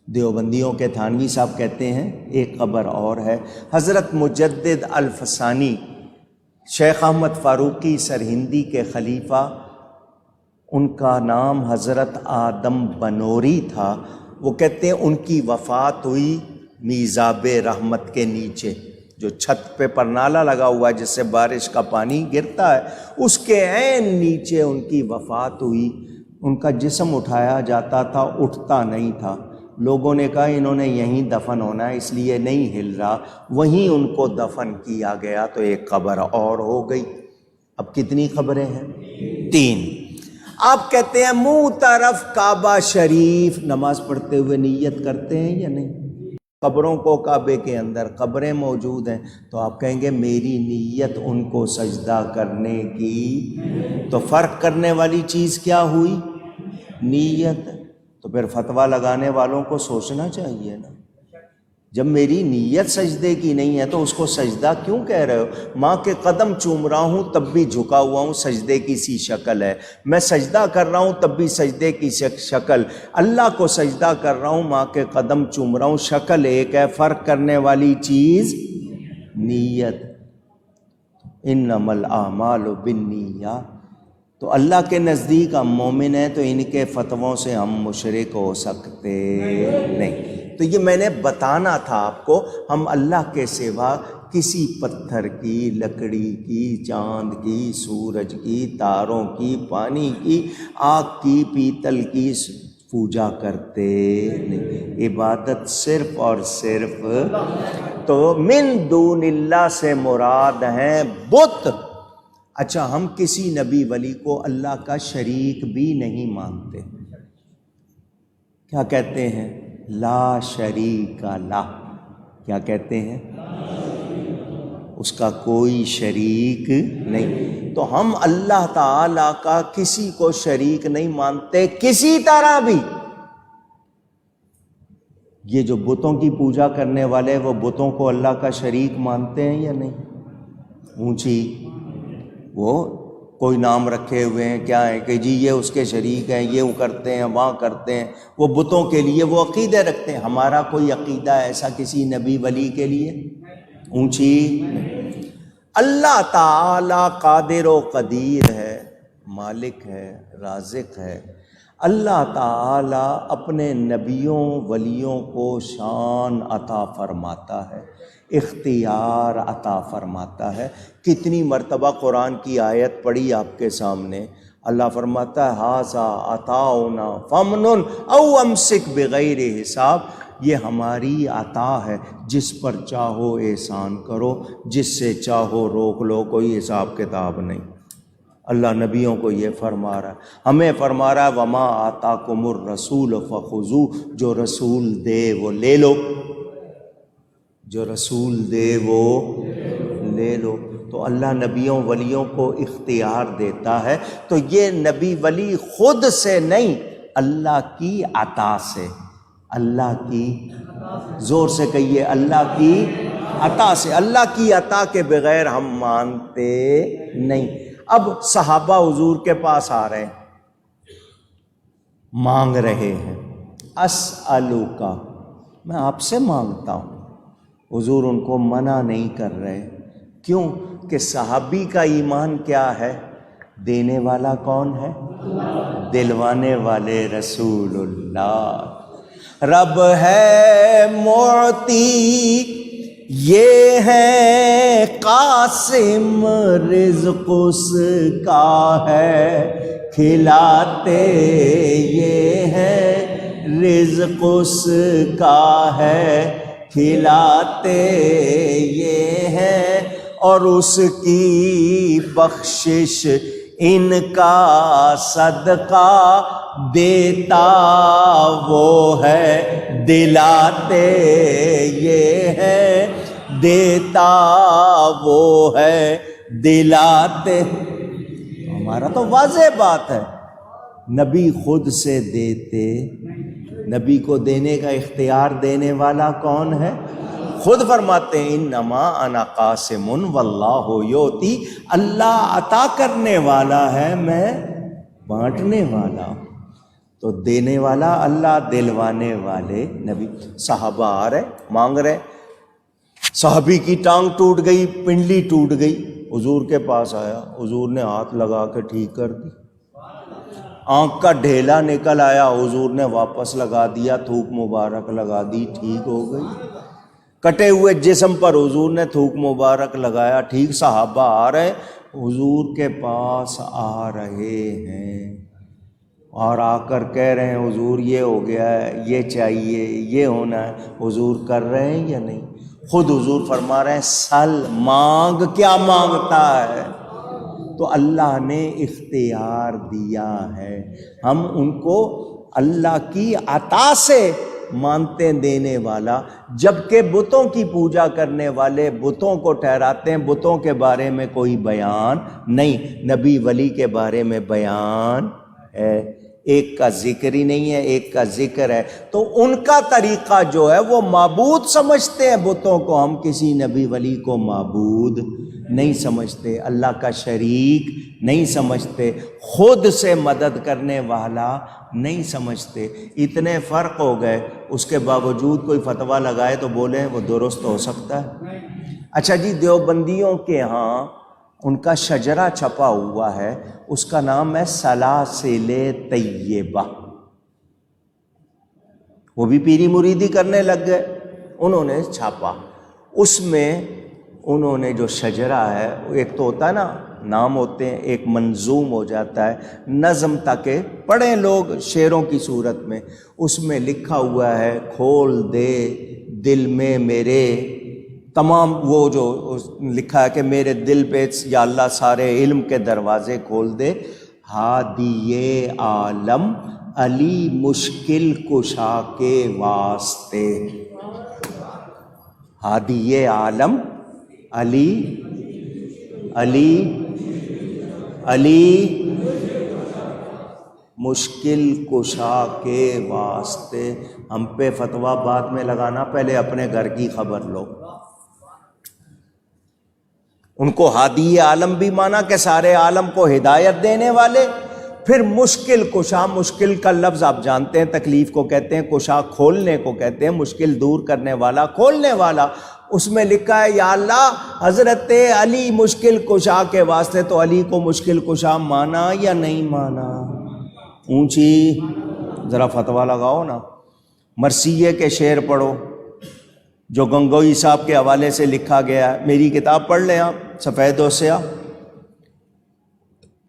دیوبندیوں کے تھانوی صاحب کہتے ہیں ایک قبر اور ہے۔ حضرت مجدد الفسانی شیخ احمد فاروقی سرہندی کے خلیفہ، ان کا نام حضرت آدم بنوری تھا، وہ کہتے ہیں ان کی وفات ہوئی میزاب رحمت کے نیچے، جو چھت پہ پرنالہ لگا ہوا ہے جس سے بارش کا پانی گرتا ہے، اس کے عین نیچے ان کی وفات ہوئی۔ ان کا جسم اٹھایا جاتا تھا، اٹھتا نہیں تھا۔ لوگوں نے کہا انہوں نے یہیں دفن ہونا ہے، اس لیے نہیں ہل رہا، وہیں ان کو دفن کیا گیا، تو ایک قبر اور ہو گئی۔ اب کتنی قبریں ہیں؟ 3۔ آپ کہتے ہیں منہ طرف کعبہ شریف، نماز پڑھتے ہوئے نیت کرتے ہیں یا نہیں؟ قبروں کو کعبے کے اندر قبریں موجود ہیں، تو آپ کہیں گے میری نیت ان کو سجدہ کرنے کی، تو فرق کرنے والی چیز کیا ہوئی؟ نیت۔ تو پھر فتویٰ لگانے والوں کو سوچنا چاہیے نا، جب میری نیت سجدے کی نہیں ہے تو اس کو سجدہ کیوں کہہ رہے ہو؟ ماں کے قدم چوم رہا ہوں تب بھی جھکا ہوا ہوں، سجدے کی سی شکل ہے۔ میں سجدہ کر رہا ہوں تب بھی سجدے کی شکل، اللہ کو سجدہ کر رہا ہوں، ماں کے قدم چوم رہا ہوں، شکل ایک ہے، فرق کرنے والی چیز نیت۔ انما الاعمال بالنیات۔ تو اللہ کے نزدیک ہم مومن ہیں، تو ان کے فتووں سے ہم مشرک ہو سکتے نہیں۔ تو یہ میں نے بتانا تھا آپ کو، ہم اللہ کے سوا کسی پتھر کی، لکڑی کی، چاند کی، سورج کی، تاروں کی، پانی کی، آگ کی، پیتل کی پوجا کرتے نہیں۔ عبادت صرف اور صرف، تو من دون اللہ سے مراد ہیں بت۔ اچھا، ہم کسی نبی ولی کو اللہ کا شریک بھی نہیں مانتے، کیا کہتے ہیں؟ لا شریک لہ۔ کیا کہتے ہیں؟ اس کا کوئی شریک نہیں۔ تو ہم اللہ تعالی کا کسی کو شریک نہیں مانتے کسی طرح بھی۔ یہ جو بتوں کی پوجا کرنے والے، وہ بتوں کو اللہ کا شریک مانتے ہیں یا نہیں؟ اونچی وہ کوئی نام رکھے ہوئے ہیں، کیا ہے کہ جی یہ اس کے شریک ہیں، یہ کرتے ہیں، وہاں کرتے ہیں، وہ بتوں کے لیے وہ عقیدے رکھتے ہیں۔ ہمارا کوئی عقیدہ ایسا کسی نبی ولی کے لیے اونچی نہیں۔ اللہ تعالی قادر و قدیر ہے، مالک ہے، رازق ہے۔ اللہ تعالی اپنے نبیوں ولیوں کو شان عطا فرماتا ہے، اختیار عطا فرماتا ہے۔ کتنی مرتبہ قرآن کی آیت پڑھی آپ کے سامنے، اللہ فرماتا ہے ھذا عطاؤنا فامنن او امسک بغیر حساب، یہ ہماری عطا ہے، جس پر چاہو احسان کرو، جس سے چاہو روک لو، کوئی حساب کتاب نہیں۔ اللہ نبیوں کو یہ فرما رہا ہے، ہمیں فرما رہا ہے وما آتاکم الرسول فخذوہ، جو رسول دے وہ لے لو، جو رسول دے وہ لے لو۔ تو اللہ نبیوں ولیوں کو اختیار دیتا ہے، تو یہ نبی ولی خود سے نہیں، اللہ کی عطا سے، اللہ کی، زور سے کہیے، اللہ کی عطا سے۔ اللہ کی عطا کے بغیر ہم مانتے نہیں۔ اب صحابہ حضور کے پاس آ رہے ہیں، مانگ رہے ہیں، اسألک، میں آپ سے مانگتا ہوں۔ حضور ان کو منع نہیں کر رہے، کیوں کہ صحابی کا ایمان کیا ہے؟ دینے والا کون ہے؟ دلوانے والے رسول اللہ۔ رب ہے معطی، یہ ہے قاسم، رزق اس کا ہے کھلاتے، یہ ہے رزق اس کا ہے کھلاتے، یہ ہے، اور اس کی بخشش ان کا صدقہ دیتا وہ ہے دلاتے، یہ ہے دیتا وہ ہے دلاتے۔ ہمارا تو واضح بات ہے، نبی خود سے دیتے، نبی کو دینے کا اختیار دینے والا کون ہے؟ خود فرماتے ہیں انما انا قاسم واللہ یؤتی، اللہ عطا کرنے والا ہے، میں بانٹنے والا۔ تو دینے والا اللہ، دلوانے والے نبی۔ صحابہ آ رہے مانگ رہے، صحابی کی ٹانگ ٹوٹ گئی، پنڈلی ٹوٹ گئی، حضور کے پاس آیا، حضور نے ہاتھ لگا کے ٹھیک کر دی۔ آنکھ کا ڈھیلا نکل آیا، حضور نے واپس لگا دیا، تھوک مبارک لگا دی، ٹھیک ہو گئی۔ کٹے ہوئے جسم پر حضور نے تھوک مبارک لگایا، ٹھیک۔ صحابہ آ رہے حضور کے پاس آ رہے ہیں اور آ کر کہہ رہے ہیں حضور یہ ہو گیا ہے، یہ چاہیے، یہ ہونا ہے۔ حضور کر رہے ہیں یا نہیں؟ خود حضور فرما رہے ہیں سل، مانگ، کیا مانگتا ہے؟ تو اللہ نے اختیار دیا ہے، ہم ان کو اللہ کی عطا سے مانتے دینے والا، جبکہ بتوں کی پوجا کرنے والے بتوں کو ٹھہراتے ہیں بتوں کے بارے میں کوئی بیان نہیں، نبی ولی کے بارے میں بیان ہے، ایک کا ذکر ہی نہیں ہے، ایک کا ذکر ہے۔ تو ان کا طریقہ جو ہے وہ معبود سمجھتے ہیں بتوں کو، ہم کسی نبی ولی کو معبود نہیں سمجھتے، اللہ کا شریک نہیں سمجھتے، خود سے مدد کرنے والا نہیں سمجھتے۔ اتنے فرق ہو گئے، اس کے باوجود کوئی فتویٰ لگائے تو بولیں وہ درست ہو سکتا ہے۔ اچھا جی، دیوبندیوں کے ہاں ان کا شجرہ چھپا ہوا ہے، اس کا نام ہے سلاسل طیبہ۔ وہ بھی پیری مریدی کرنے لگ گئے، انہوں نے چھاپا، اس میں انہوں نے جو شجرہ ہے، ایک تو ہوتا ہے نا نام ہوتے ہیں، ایک منظوم ہو جاتا ہے نظم تاکہ پڑھیں لوگ شعروں کی صورت میں، اس میں لکھا ہوا ہے کھول دے دل میں میرے تمام، وہ جو لکھا ہے کہ میرے دل پہ یا اللہ سارے علم کے دروازے کھول دے، ہادی عالم علی مشکل کشا کے واسطے، ہادی عالم علی علی علی مشکل کشا کے واسطے۔ ہم پہ فتویٰ بعد میں لگانا، پہلے اپنے گھر کی خبر لو۔ ان کو ہادی عالم بھی مانا کہ سارے عالم کو ہدایت دینے والے، پھر مشکل کشا، مشکل کا لفظ آپ جانتے ہیں تکلیف کو کہتے ہیں، کشا کھولنے کو کہتے ہیں، مشکل دور کرنے والا، کھولنے والا۔ اس میں لکھا ہے یا اللہ حضرت علی مشکل کشا کے واسطے، تو علی کو مشکل کشا مانا یا نہیں مانا؟ اونچی ذرا فتویٰ لگاؤ نا۔ مرثیے کے شعر پڑھو جو گنگوئی صاحب کے حوالے سے لکھا گیا ہے، میری کتاب پڑھ لیں آپ، سفید و سیاہ،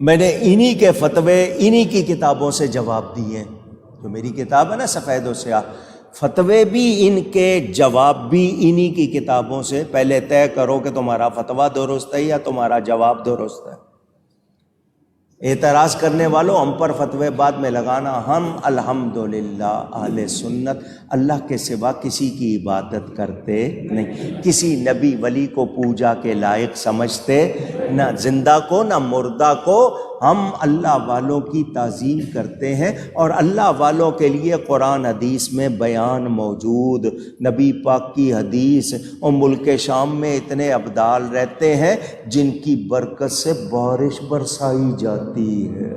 میں نے انہی کے فتوے انہی کی کتابوں سے جواب دیے ہیں۔ جو میری کتاب ہے نا سفید و سیاہ، فتوے بھی ان کے، جواب بھی انہی کی کتابوں سے۔ پہلے طے کرو کہ تمہارا فتویٰ درست ہے یا تمہارا جواب درست ہے۔ اعتراض کرنے والوں ہم پر فتوے بعد میں لگانا، ہم الحمدللہ اہل سنت اللہ کے سوا کسی کی عبادت کرتے نہیں، کسی نبی ولی کو پوجا کے لائق سمجھتے نہ، زندہ کو نہ مردہ کو، ہم اللہ والوں کی تعظیم کرتے ہیں، اور اللہ والوں کے لیے قرآن حدیث میں بیان موجود۔ نبی پاک کی حدیث، اور ملک شام میں اتنے ابدال رہتے ہیں جن کی برکت سے بارش برسائی جاتی ہے،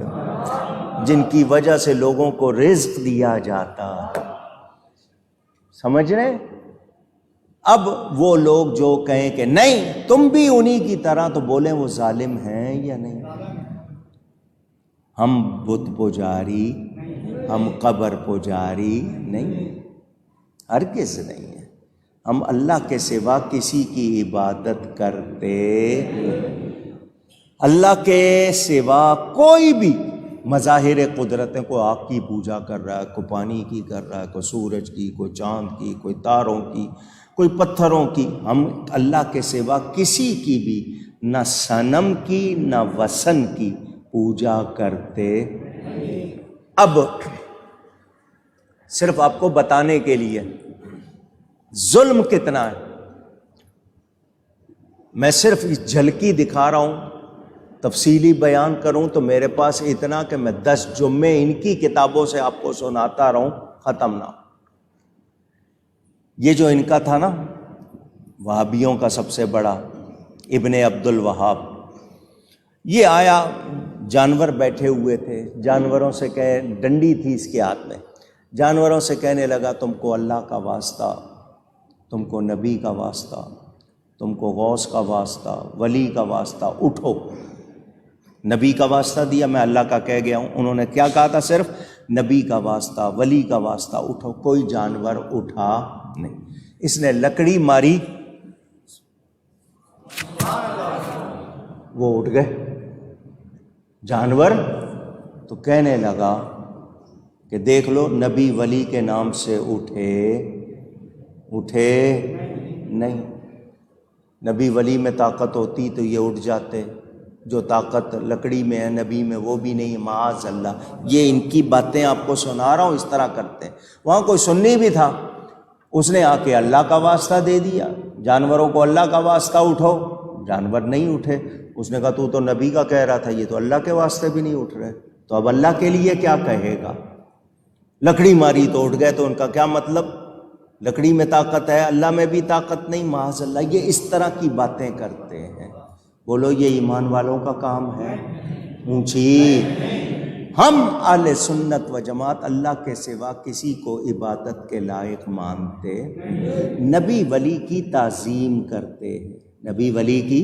جن کی وجہ سے لوگوں کو رزق دیا جاتا ہے، سمجھ رہے ہیں؟ اب وہ لوگ جو کہیں کہ نہیں تم بھی انہی کی طرح، تو بولیں وہ ظالم ہیں یا نہیں؟ ہم بت پجاری، ہم قبر پجاری نہیں، ہرگز نہیں ہے۔ ہم اللہ کے سوا کسی کی عبادت کرتے نہیں۔ اللہ کے سوا کوئی بھی مظاہر قدرت ہے، کوئی آگ کی پوجا کر رہا ہے، کوئی پانی کی کر رہا ہے، کوئی سورج کی، کوئی چاند کی، کوئی تاروں کی، کوئی پتھروں کی، ہم اللہ کے سوا کسی کی بھی نہ صنم کی نہ وثن کی پوجا کرتے۔ اب صرف آپ کو بتانے کے لیے ظلم کتنا ہے، میں صرف اس جھلکی دکھا رہا ہوں، تفصیلی بیان کروں تو میرے پاس اتنا کہ میں 10 جمعے ان کی کتابوں سے آپ کو سناتا رہوں، ختم نہ۔ یہ جو ان کا تھا نا وہابیوں کا سب سے بڑا ابن عبد الوہاب، یہ آیا، جانور بیٹھے ہوئے تھے، جانوروں سے ڈنڈی تھی اس کے ہاتھ میں، جانوروں سے کہنے لگا تم کو اللہ کا واسطہ، تم کو نبی کا واسطہ، تم کو غوث کا واسطہ، ولی کا واسطہ، اٹھو۔ نبی کا واسطہ دیا، میں اللہ کا کہہ گیا ہوں۔ انہوں نے کیا کہا تھا؟ صرف نبی کا واسطہ، ولی کا واسطہ، اٹھو۔ کوئی جانور اٹھا نہیں۔ اس نے لکڑی ماری، وہ اٹھ گئے جانور۔ تو کہنے لگا کہ دیکھ لو، نبی ولی کے نام سے اٹھے نہیں۔ نبی ولی میں طاقت ہوتی تو یہ اٹھ جاتے، جو طاقت لکڑی میں ہے نبی میں وہ بھی نہیں، معاذ اللہ۔ یہ ان کی باتیں آپ کو سنا رہا ہوں، اس طرح کرتے ہیں۔ وہاں کوئی سنی بھی تھا، اس نے آ کے اللہ کا واسطہ دے دیا، جانوروں کو اللہ کا واسطہ اٹھو، جانور نہیں اٹھے۔ اس نے کہا تو نبی کا کہہ رہا تھا، یہ تو اللہ کے واسطے بھی نہیں اٹھ رہے، تو اب اللہ کے لیے کیا کہے گا؟ لکڑی ماری تو اٹھ گئے، تو ان کا کیا مطلب؟ لکڑی میں طاقت ہے، اللہ میں بھی طاقت نہیں، معاذ اللہ۔ یہ اس طرح کی باتیں کرتے ہیں۔ بولو یہ ایمان والوں کا کام ہے؟ اونچی۔ ہم اہل سنت و جماعت اللہ کے سوا کسی کو عبادت کے لائق مانتے، نبی ولی کی تعظیم کرتے ہیں، نبی ولی کی،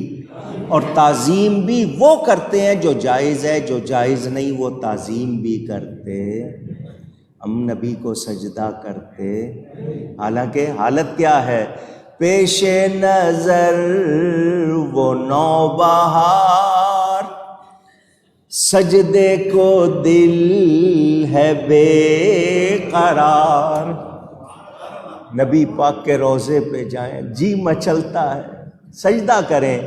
اور تعظیم بھی وہ کرتے ہیں جو جائز ہے، جو جائز نہیں وہ تعظیم بھی کرتے۔ ہم نبی کو سجدہ کرتے، حالانکہ حالت کیا ہے؟ پیش نظر وہ نوبہار، سجدے کو دل ہے بے قرار۔ نبی پاک کے روضے پہ جائیں، جی مچلتا ہے، سجدہ کریں۔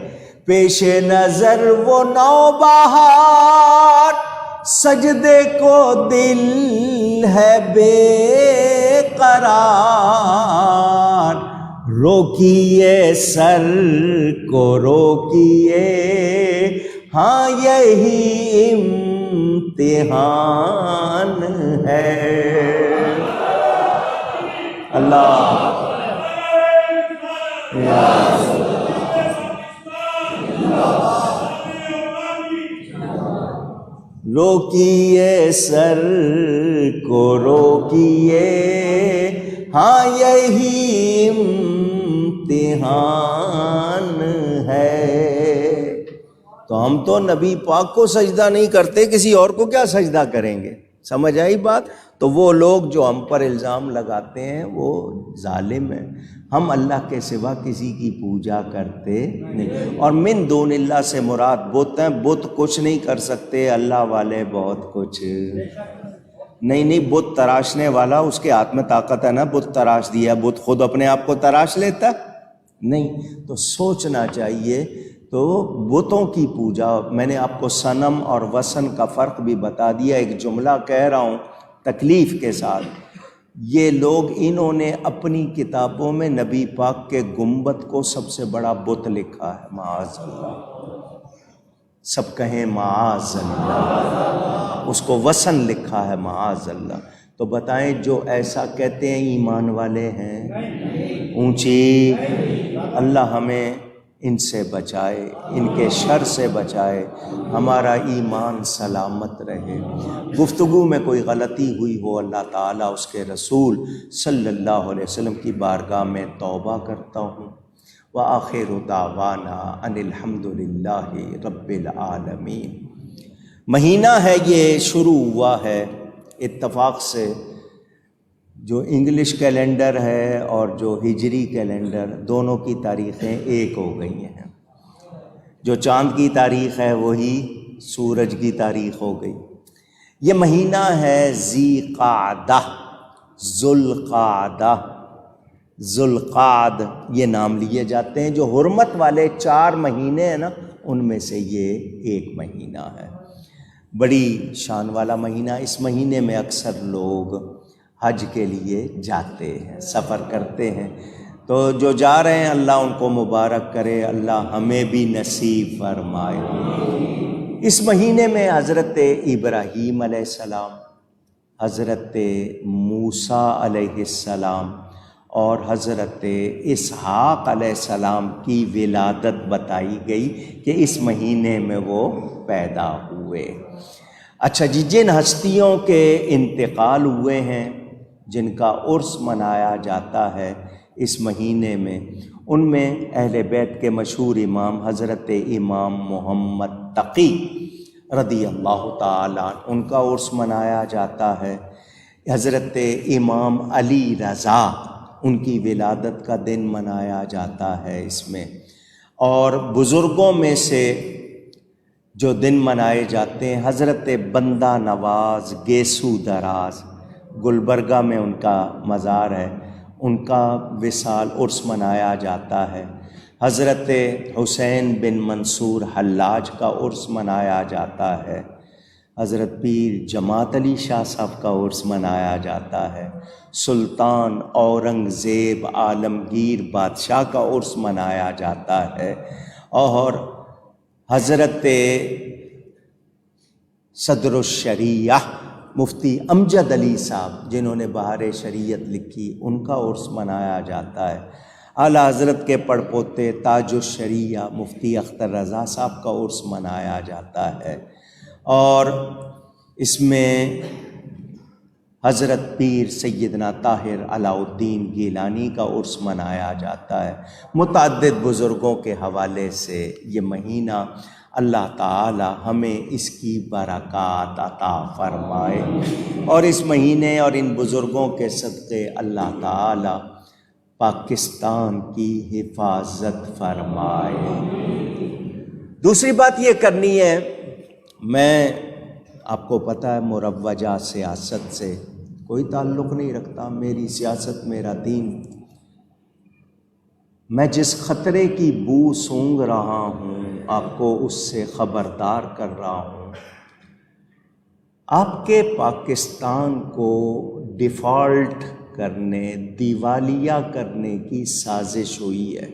پیش نظر وہ نوبہار، سجدے کو دل ہے بے قرار۔ روکیے سر کو روکیے، ہاں یہی امتحان ہے۔ اللہ روکیے سر کو روکیے، ہاں یہی امتحان ہے۔ تو ہم تو نبی پاک کو سجدہ نہیں کرتے، کسی اور کو کیا سجدہ کریں گے؟ سمجھ آئی بات؟ تو وہ لوگ جو ہم پر الزام لگاتے ہیں وہ ظالم ہیں۔ ہم اللہ کے سوا کسی کی پوجا کرتے نہیں، اور من دون اللہ سے مراد بت ہیں۔ بت کچھ نہیں کر سکتے، اللہ والے بہت کچھ۔ نہیں، بت تراشنے والا، اس کے ہاتھ میں طاقت ہے نا، بت تراش دیا۔ بت خود اپنے آپ کو تراش لیتا نہیں، تو سوچنا چاہیے۔ تو بتوں کی پوجا، میں نے آپ کو صنم اور وثن کا فرق بھی بتا دیا۔ ایک جملہ کہہ رہا ہوں تکلیف کے ساتھ، یہ لوگ انہوں نے اپنی کتابوں میں نبی پاک کے گنبد کو سب سے بڑا بت لکھا ہے، معاذ اللہ۔ سب کہیں معاذ اللہ۔ اس کو وثن لکھا ہے، معاذ اللہ۔ تو بتائیں جو ایسا کہتے ہیں ایمان والے ہیں؟ اونچی۔ اللہ ہمیں ان سے بچائے، ان کے شر سے بچائے، ہمارا ایمان سلامت رہے۔ گفتگو میں کوئی غلطی ہوئی ہو، اللہ تعالیٰ اس کے رسول صلی اللہ علیہ وسلم کی بارگاہ میں توبہ کرتا ہوں۔ وآخر دعوانا ان الحمد للہ رب العالمین۔ مہینہ ہے یہ شروع ہوا ہے اتفاق سے، جو انگلش کیلنڈر ہے اور جو ہجری کیلنڈر، دونوں کی تاریخیں ایک ہو گئی ہیں۔ جو چاند کی تاریخ ہے وہی سورج کی تاریخ ہو گئی۔ یہ مہینہ ہے ذی قعدہ، ذوالقعدہ، ذوالقعد یہ نام لیے جاتے ہیں۔ جو حرمت والے 4 مہینے ہیں نا، ان میں سے یہ ایک مہینہ ہے، بڑی شان والا مہینہ۔ اس مہینے میں اکثر لوگ حج کے لیے جاتے ہیں، سفر کرتے ہیں۔ تو جو جا رہے ہیں اللہ ان کو مبارک کرے، اللہ ہمیں بھی نصیب فرمائے۔ اس مہینے میں حضرت ابراہیم علیہ السلام، حضرت موسیٰ علیہ السلام اور حضرت اسحاق علیہ السلام کی ولادت بتائی گئی کہ اس مہینے میں وہ پیدا ہوئے۔ اچھا جی، جن ہستیوں کے انتقال ہوئے ہیں، جن کا عرس منایا جاتا ہے اس مہینے میں، ان میں اہل بیت کے مشہور امام حضرت امام محمد تقی رضی اللہ تعالیٰ ان کا عرس منایا جاتا ہے۔ حضرت امام علی رضا ان کی ولادت کا دن منایا جاتا ہے اس میں۔ اور بزرگوں میں سے جو دن منائے جاتے ہیں، حضرت بندہ نواز گیسو دراز، گلبرگہ میں ان کا مزار ہے، ان کا وصال عرس منایا جاتا ہے۔ حضرت حسین بن منصور حلاج کا عرس منایا جاتا ہے۔ حضرت پیر جماعت علی شاہ صاحب کا عرس منایا جاتا ہے۔ سلطان اورنگزیب عالمگیر بادشاہ کا عرس منایا جاتا ہے۔ اور حضرت صدر الشریعہ مفتی امجد علی صاحب، جنہوں نے بہار شریعت لکھی، ان کا عرس منایا جاتا ہے۔ اعلیٰ حضرت کے پڑپوتے تاج الشریعہ مفتی اختر رضا صاحب کا عرس منایا جاتا ہے۔ اور اس میں حضرت پیر سیدنا طاہر علاء الدین گیلانی کا عرس منایا جاتا ہے۔ متعدد بزرگوں کے حوالے سے یہ مہینہ اللہ تعالی ہمیں اس کی برکات عطا فرمائے، اور اس مہینے اور ان بزرگوں کے صدقے اللہ تعالی پاکستان کی حفاظت فرمائے۔ دوسری بات یہ کرنی ہے، میں آپ کو پتہ ہے مروجہ سیاست سے کوئی تعلق نہیں رکھتا، میری سیاست میرا دین۔ میں جس خطرے کی بو سونگھ رہا ہوں آپ کو اس سے خبردار کر رہا ہوں۔ آپ کے پاکستان کو ڈیفالٹ کرنے، دیوالیہ کرنے کی سازش ہوئی ہے۔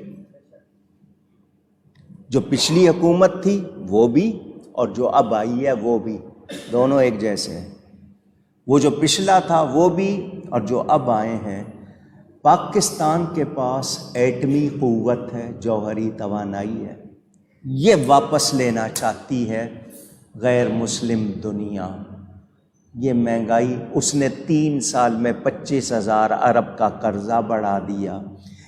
جو پچھلی حکومت تھی وہ بھی، اور جو اب آئی ہے وہ بھی، دونوں ایک جیسے ہیں۔ وہ جو پچھلا تھا وہ بھی، اور جو اب آئے ہیں۔ پاکستان کے پاس ایٹمی قوت ہے، جوہری توانائی ہے، یہ واپس لینا چاہتی ہے غیر مسلم دنیا۔ یہ مہنگائی، اس نے 3 سال میں 25,000 ارب کا قرضہ بڑھا دیا۔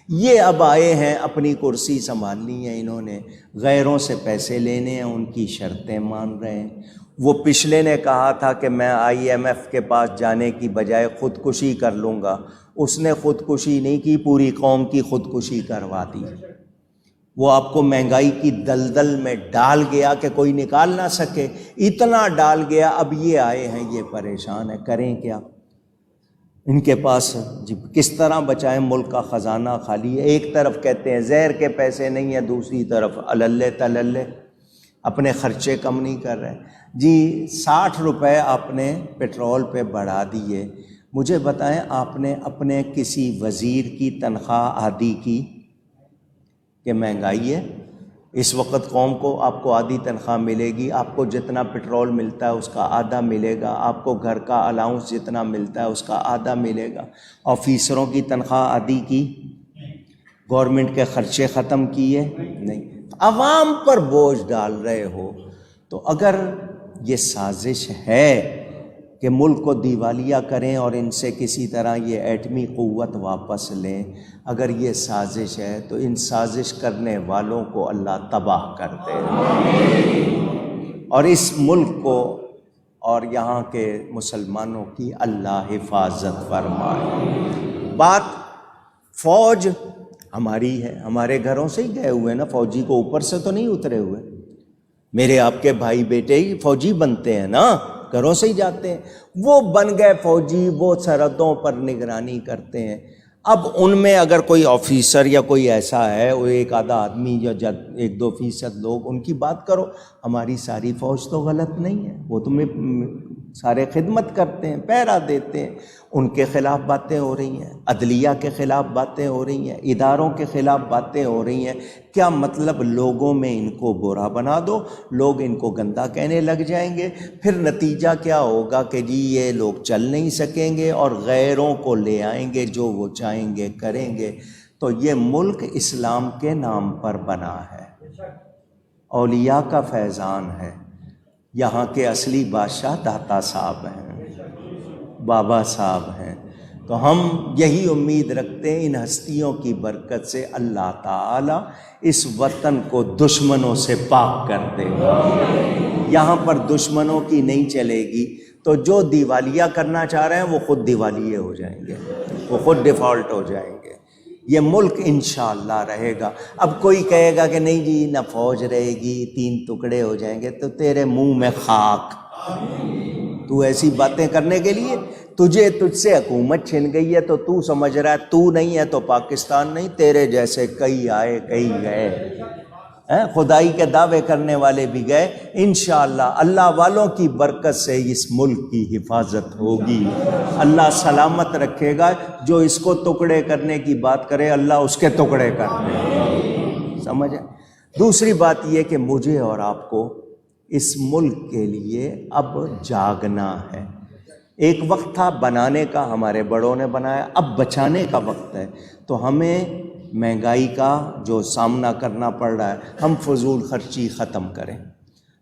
یہ اب آئے ہیں، اپنی کرسی سنبھالنی ہے انہوں نے، غیروں سے پیسے لینے ہیں، ان کی شرطیں مان رہے ہیں۔ وہ پچھلے نے کہا تھا کہ میں IMF کے پاس جانے کی بجائے خودکشی کر لوں گا، اس نے خودکشی نہیں کی، پوری قوم کی خودکشی کروا دی۔ وہ آپ کو مہنگائی کی دلدل میں ڈال گیا کہ کوئی نکال نہ سکے، اتنا ڈال گیا۔ اب یہ آئے ہیں، یہ پریشان ہیں، کریں کیا؟ ان کے پاس جی کس طرح بچائیں؟ ملک کا خزانہ خالی ہے۔ ایک طرف کہتے ہیں زہر کے پیسے نہیں ہیں، دوسری طرف اللے تللے، اپنے خرچے کم نہیں کر رہے۔ جی 60 روپے آپ نے پیٹرول پہ بڑھا دیے، مجھے بتائیں آپ نے اپنے کسی وزیر کی تنخواہ آدھی کی کہ مہنگائی ہے؟ اس وقت قوم کو آپ کو آدھی تنخواہ ملے گی، آپ کو جتنا پیٹرول ملتا ہے اس کا آدھا ملے گا، آپ کو گھر کا الاؤنس جتنا ملتا ہے اس کا آدھا ملے گا۔ آفیسروں کی تنخواہ آدھی کی؟ گورنمنٹ کے خرچے ختم کیے؟ نہیں، عوام پر بوجھ ڈال رہے ہو۔ تو اگر یہ سازش ہے کہ ملک کو دیوالیہ کریں اور ان سے کسی طرح یہ ایٹمی قوت واپس لیں، اگر یہ سازش ہے تو ان سازش کرنے والوں کو اللہ تباہ کر دے، اور اس ملک کو اور یہاں کے مسلمانوں کی اللہ حفاظت فرمائے۔ بات فوج ہماری ہے، ہمارے گھروں سے ہی گئے ہوئے نا، فوجی کو اوپر سے تو نہیں اترے ہوئے۔ میرے آپ کے بھائی بیٹے ہی فوجی بنتے ہیں نا، گھروں سے ہی جاتے ہیں۔ وہ بن گئے فوجی، وہ سرحدوں پر نگرانی کرتے ہیں۔ اب ان میں اگر کوئی آفیسر یا کوئی ایسا ہے، وہ ایک آدھا آدمی یا 1-2% لوگ، ان کی بات کرو۔ ہماری ساری فوج تو غلط نہیں ہے، وہ تمہیں سارے خدمت کرتے ہیں، پہرا دیتے ہیں، ان کے خلاف باتیں ہو رہی ہیں، عدلیہ کے خلاف باتیں ہو رہی ہیں، اداروں کے خلاف باتیں ہو رہی ہیں۔ کیا مطلب؟ لوگوں میں ان کو برا بنا دو، لوگ ان کو گندا کہنے لگ جائیں گے، پھر نتیجہ کیا ہوگا کہ جی یہ لوگ چل نہیں سکیں گے اور غیروں کو لے آئیں گے، جو وہ چاہیں گے کریں گے۔ تو یہ ملک اسلام کے نام پر بنا ہے، اولیاء کا فیضان ہے۔ یہاں کے اصلی بادشاہ داتا صاحب ہیں، بابا صاحب ہیں۔ تو ہم یہی امید رکھتے ہیں ان ہستیوں کی برکت سے اللہ تعالیٰ اس وطن کو دشمنوں سے پاک کر دے گا۔ یہاں پر دشمنوں کی نہیں چلے گی، تو جو دیوالیہ کرنا چاہ رہے ہیں وہ خود دیوالیے ہو جائیں گے، وہ خود ڈیفالٹ ہو جائیں گے۔ یہ ملک انشاءاللہ رہے گا۔ اب کوئی کہے گا کہ نہیں جی نہ فوج رہے گی، 3 ٹکڑے ہو جائیں گے، تو تیرے منہ میں خاک۔ تو ایسی باتیں کرنے کے لیے تجھ سے حکومت چھن گئی ہے تو تو سمجھ رہا ہے تو نہیں ہے تو پاکستان نہیں، تیرے جیسے کئی آئے کئی گئے، خدائی کے دعوے کرنے والے بھی گئے۔ انشاءاللہ اللہ والوں کی برکت سے اس ملک کی حفاظت ہوگی، اللہ سلامت رکھے گا۔ جو اس کو ٹکڑے کرنے کی بات کرے اللہ اس کے ٹکڑے کر دے، سمجھیں۔ دوسری بات یہ کہ مجھے اور آپ کو اس ملک کے لیے اب جاگنا ہے۔ ایک وقت تھا بنانے کا، ہمارے بڑوں نے بنایا، اب بچانے کا وقت ہے۔ تو ہمیں مہنگائی کا جو سامنا کرنا پڑ رہا ہے، ہم فضول خرچی ختم کریں،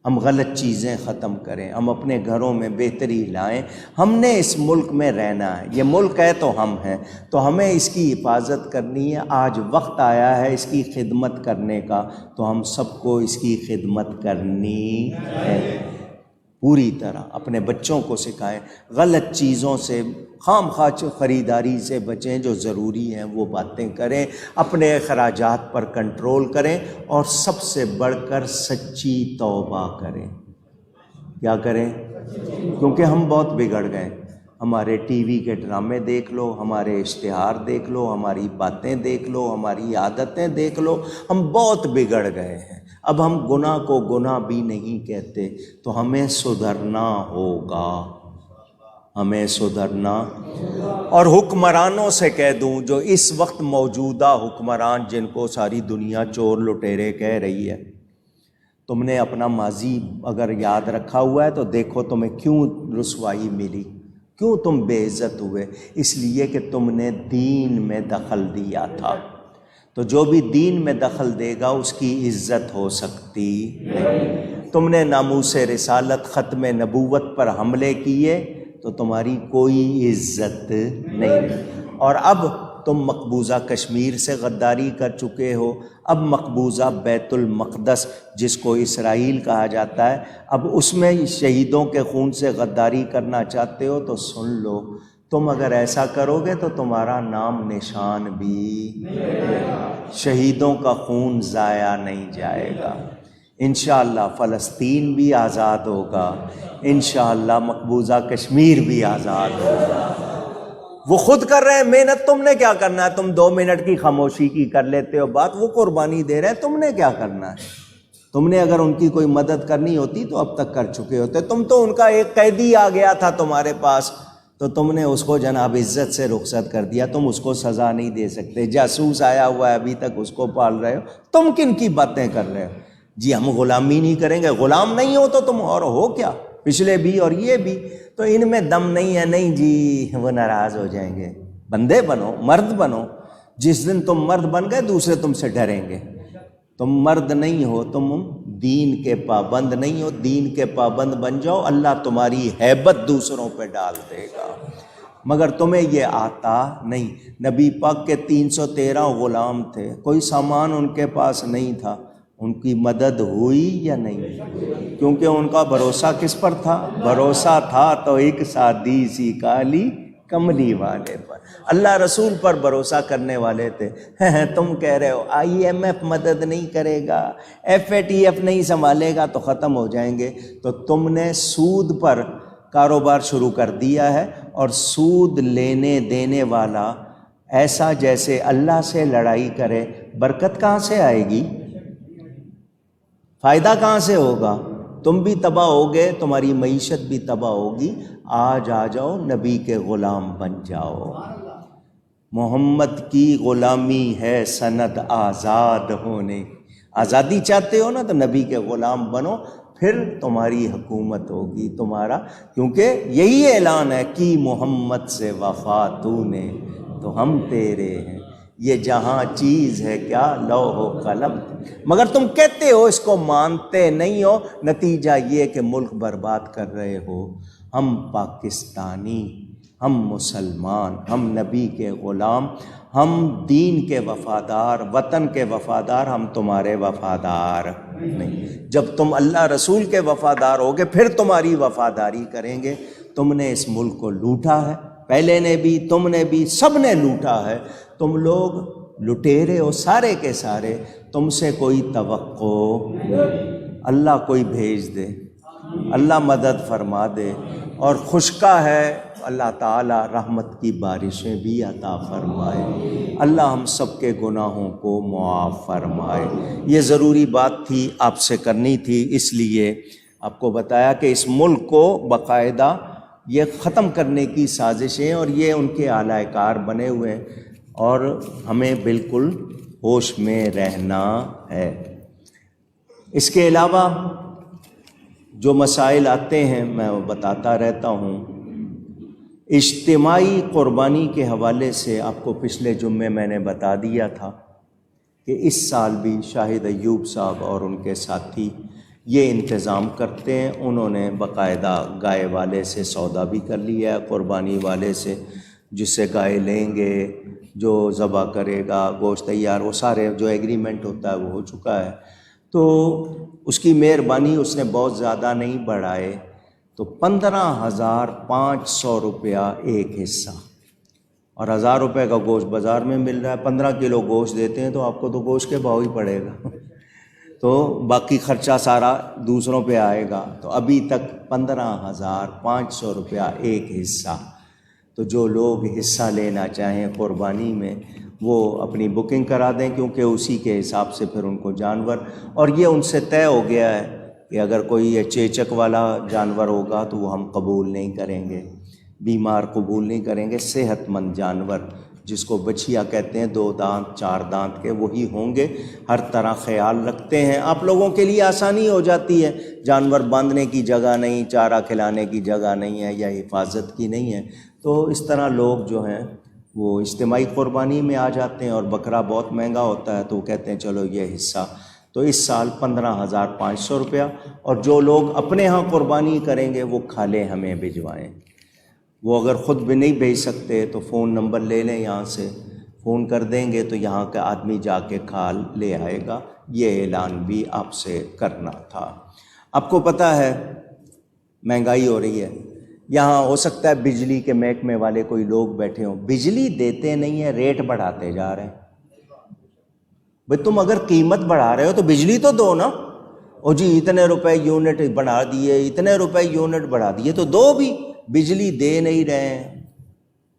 ہم غلط چیزیں ختم کریں، ہم اپنے گھروں میں بہتری لائیں۔ ہم نے اس ملک میں رہنا ہے، یہ ملک ہے تو ہم ہیں، تو ہمیں اس کی حفاظت کرنی ہے۔ آج وقت آیا ہے اس کی خدمت کرنے کا، تو ہم سب کو اس کی خدمت کرنی ہے پوری طرح۔ اپنے بچوں کو سکھائیں، غلط چیزوں سے خام خواہ خریداری سے بچیں، جو ضروری ہیں وہ باتیں کریں، اپنے اخراجات پر کنٹرول کریں، اور سب سے بڑھ کر سچی توبہ کریں۔ کیا کریں؟ کیونکہ ہم بہت بگڑ گئے۔ ہمارے ٹی وی کے ڈرامے دیکھ لو، ہمارے اشتہار دیکھ لو، ہماری باتیں دیکھ لو، ہماری عادتیں دیکھ لو، ہم بہت بگڑ گئے ہیں۔ اب ہم گناہ کو گناہ بھی نہیں کہتے، تو ہمیں سدھرنا ہوگا، ہمیں سدھرنا۔ اور حکمرانوں سے کہہ دوں، جو اس وقت موجودہ حکمران جن کو ساری دنیا چور لٹیرے کہہ رہی ہے، تم نے اپنا ماضی اگر یاد رکھا ہوا ہے تو دیکھو تمہیں کیوں رسوائی ملی، کیوں تم بے عزت ہوئے۔ اس لیے کہ تم نے دین میں دخل دیا تھا۔ تو جو بھی دین میں دخل دے گا اس کی عزت ہو سکتی نہیں۔ تم نے ناموس رسالت، ختم نبوت پر حملے کیے تو تمہاری کوئی عزت نہیں۔ اور اب تم مقبوضہ کشمیر سے غداری کر چکے ہو، اب مقبوضہ بیت المقدس جس کو اسرائیل کہا جاتا ہے، اب اس میں شہیدوں کے خون سے غداری کرنا چاہتے ہو، تو سن لو، تم اگر ایسا کرو گے تو تمہارا نام نشان بھی، شہیدوں کا خون ضائع نہیں جائے گا۔ انشاءاللہ فلسطین بھی آزاد ہوگا، انشاءاللہ مقبوضہ کشمیر بھی آزاد ہوگا۔ وہ خود کر رہے ہیں محنت، تم نے کیا کرنا ہے؟ تم 2 منٹ کی خاموشی کی کر لیتے ہو بات، وہ قربانی دے رہے ہیں، تم نے کیا کرنا ہے؟ تم نے اگر ان کی کوئی مدد کرنی ہوتی تو اب تک کر چکے ہوتے۔ تم تو ان کا ایک قیدی آ گیا تھا تمہارے پاس، تو تم نے اس کو جناب عزت سے رخصت کر دیا، تم اس کو سزا نہیں دے سکتے۔ جاسوس آیا ہوا ہے ابھی تک اس کو پال رہے ہو، تم کن کی باتیں کر رہے ہو؟ جی ہم غلامی نہیں کریں گے، غلام نہیں ہو تو تم اور ہو کیا؟ پچھلے بھی اور یہ بھی، تو ان میں دم نہیں ہے، نہیں جی وہ ناراض ہو جائیں گے۔ بندے بنو، مرد بنو، جس دن تم مرد بن گئے دوسرے تم سے ڈریں گے۔ تم مرد نہیں ہو، تم دین کے پابند نہیں ہو، دین کے پابند بن جاؤ، اللہ تمہاری ہیبت دوسروں پہ ڈال دے گا۔ مگر تمہیں یہ آتا نہیں۔ نبی پاک کے 313 غلام تھے، کوئی سامان ان کے پاس نہیں تھا، ان کی مدد ہوئی یا نہیں؟ کیونکہ ان کا بھروسہ کس پر تھا؟ بھروسہ تھا تو ایک سادی سی کالی کملی والے پر، اللہ رسول پر بھروسہ کرنے والے تھے۔ تم کہہ رہے ہو IMF مدد نہیں کرے گا، FATF نہیں سنبھالے گا تو ختم ہو جائیں گے۔ تو تم نے سود پر کاروبار شروع کر دیا ہے، اور سود لینے دینے والا ایسا جیسے اللہ سے لڑائی کرے، برکت کہاں سے آئے گی؟ فائدہ کہاں سے ہوگا؟ تم بھی تباہ ہوگے، تمہاری معیشت بھی تباہ ہوگی، آج آ جاؤ نبی کے غلام بن جاؤ۔ محمد کی غلامی ہے سند آزاد ہونے، آزادی چاہتے ہو نا تو نبی کے غلام بنو، پھر تمہاری حکومت ہوگی تمہارا، کیونکہ یہی اعلان ہے کہ محمد سے وفا تو نے تو ہم تیرے ہیں، یہ جہاں چیز ہے کیا لوح و قلم، مگر تم کہتے ہو اس کو مانتے نہیں ہو، نتیجہ یہ کہ ملک برباد کر رہے ہو۔ ہم پاکستانی، ہم مسلمان، ہم نبی کے غلام، ہم دین کے وفادار، وطن کے وفادار، ہم تمہارے وفادار نہیں۔ جب تم اللہ رسول کے وفادار ہوگے پھر تمہاری وفاداری کریں گے۔ تم نے اس ملک کو لوٹا ہے، پہلے نے بھی، تم نے بھی، سب نے لوٹا ہے، تم لوگ لٹیرے ہو سارے کے سارے، تم سے کوئی توقع نہیں۔ اللہ کوئی بھیج دے، اللہ مدد فرما دے، اور خشکا ہے اللہ تعالیٰ رحمت کی بارشیں بھی عطا فرمائے، اللہ ہم سب کے گناہوں کو معاف فرمائے۔ یہ ضروری بات تھی، آپ سے کرنی تھی، اس لیے آپ کو بتایا کہ اس ملک کو باقاعدہ یہ ختم کرنے کی سازشیں، اور یہ ان کے اعلی کار بنے ہوئے ہیں، اور ہمیں بالکل ہوش میں رہنا ہے۔ اس کے علاوہ جو مسائل آتے ہیں میں بتاتا رہتا ہوں۔ اجتماعی قربانی کے حوالے سے آپ کو پچھلے جمعے میں نے بتا دیا تھا کہ اس سال بھی شاہد ایوب صاحب اور ان کے ساتھی یہ انتظام کرتے ہیں، انہوں نے باقاعدہ گائے والے سے سودا بھی کر لیا ہے، قربانی والے سے، جس سے گائے لیں گے، جو ذبح کرے گا، گوشت تیار، وہ سارے جو ایگریمنٹ ہوتا ہے وہ ہو چکا ہے۔ تو اس کی مہربانی، اس نے بہت زیادہ نہیں بڑھائے، تو 15,500 روپیہ ایک حصہ، اور 1,000 روپے کا گوشت بازار میں مل رہا ہے، 15 کلو گوشت دیتے ہیں تو آپ کو تو گوشت کے بھاؤ ہی پڑے گا، تو باقی خرچہ سارا دوسروں پہ آئے گا۔ تو ابھی تک 15,500 روپیہ ایک حصہ۔ تو جو لوگ حصہ لینا چاہیں قربانی میں وہ اپنی بکنگ کرا دیں، کیونکہ اسی کے حساب سے پھر ان کو جانور، اور یہ ان سے طے ہو گیا ہے کہ اگر کوئی یہ چیچک والا جانور ہوگا تو وہ ہم قبول نہیں کریں گے، بیمار قبول نہیں کریں گے، صحت مند جانور جس کو بچھیا کہتے ہیں، 2 دانت 4 دانت کے، وہی ہوں گے۔ ہر طرح خیال رکھتے ہیں، آپ لوگوں کے لیے آسانی ہو جاتی ہے، جانور باندھنے کی جگہ نہیں، چارہ کھلانے کی جگہ نہیں ہے، یا حفاظت کی نہیں ہے، تو اس طرح لوگ جو ہیں وہ اجتماعی قربانی میں آ جاتے ہیں، اور بکرا بہت مہنگا ہوتا ہے تو وہ کہتے ہیں چلو یہ حصہ۔ تو اس سال 15,500 روپیہ، اور جو لوگ اپنے ہاں قربانی کریں گے وہ کھالے ہمیں بھجوائیں۔ وہ اگر خود بھی نہیں بھیج سکتے تو فون نمبر لے لیں، یہاں سے فون کر دیں گے تو یہاں کا آدمی جا کے کھال لے آئے گا۔ یہ اعلان بھی آپ سے کرنا تھا۔ آپ کو پتہ ہے مہنگائی ہو رہی ہے، یہاں ہو سکتا ہے بجلی کے محکمے والے کوئی لوگ بیٹھے ہوں، بجلی دیتے نہیں ہیں، ریٹ بڑھاتے جا رہے ہیں۔ بھئی تم اگر قیمت بڑھا رہے ہو تو بجلی تو دو نا، او جی اتنے روپے یونٹ بڑھا دیے، اتنے روپے یونٹ بڑھا دیے، تو دو بھی، بجلی دے نہیں رہے ہیں،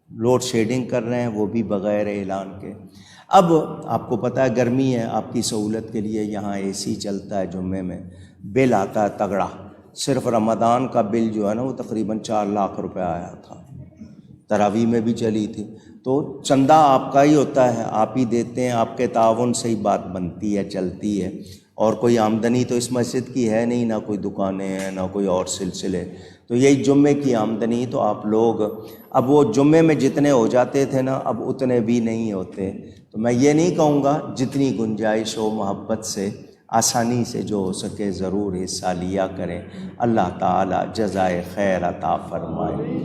لوڈ شیڈنگ کر رہے ہیں، وہ بھی بغیر اعلان کے۔ اب آپ کو پتہ ہے گرمی ہے، آپ کی سہولت کے لیے یہاں اے سی چلتا ہے، جمعے میں بل آتا ہے تگڑا، صرف رمضان کا بل جو ہے نا وہ تقریباً 4 لاکھ روپے آیا تھا، تراویح میں بھی چلی تھی۔ تو چندہ آپ کا ہی ہوتا ہے، آپ ہی دیتے ہیں، آپ کے تعاون سے ہی بات بنتی ہے، چلتی ہے، اور کوئی آمدنی تو اس مسجد کی ہے نہیں، نہ کوئی دکانیں ہیں، نہ کوئی اور سلسلے، تو یہی جمعے کی آمدنی۔ تو آپ لوگ اب وہ جمعے میں جتنے ہو جاتے تھے نا اب اتنے بھی نہیں ہوتے، تو میں یہ نہیں کہوں گا، جتنی گنجائش ہو محبت سے آسانی سے جو ہو سکے ضرور حصہ لیا کریں، اللہ تعالی جزائے خیر عطا فرمائے۔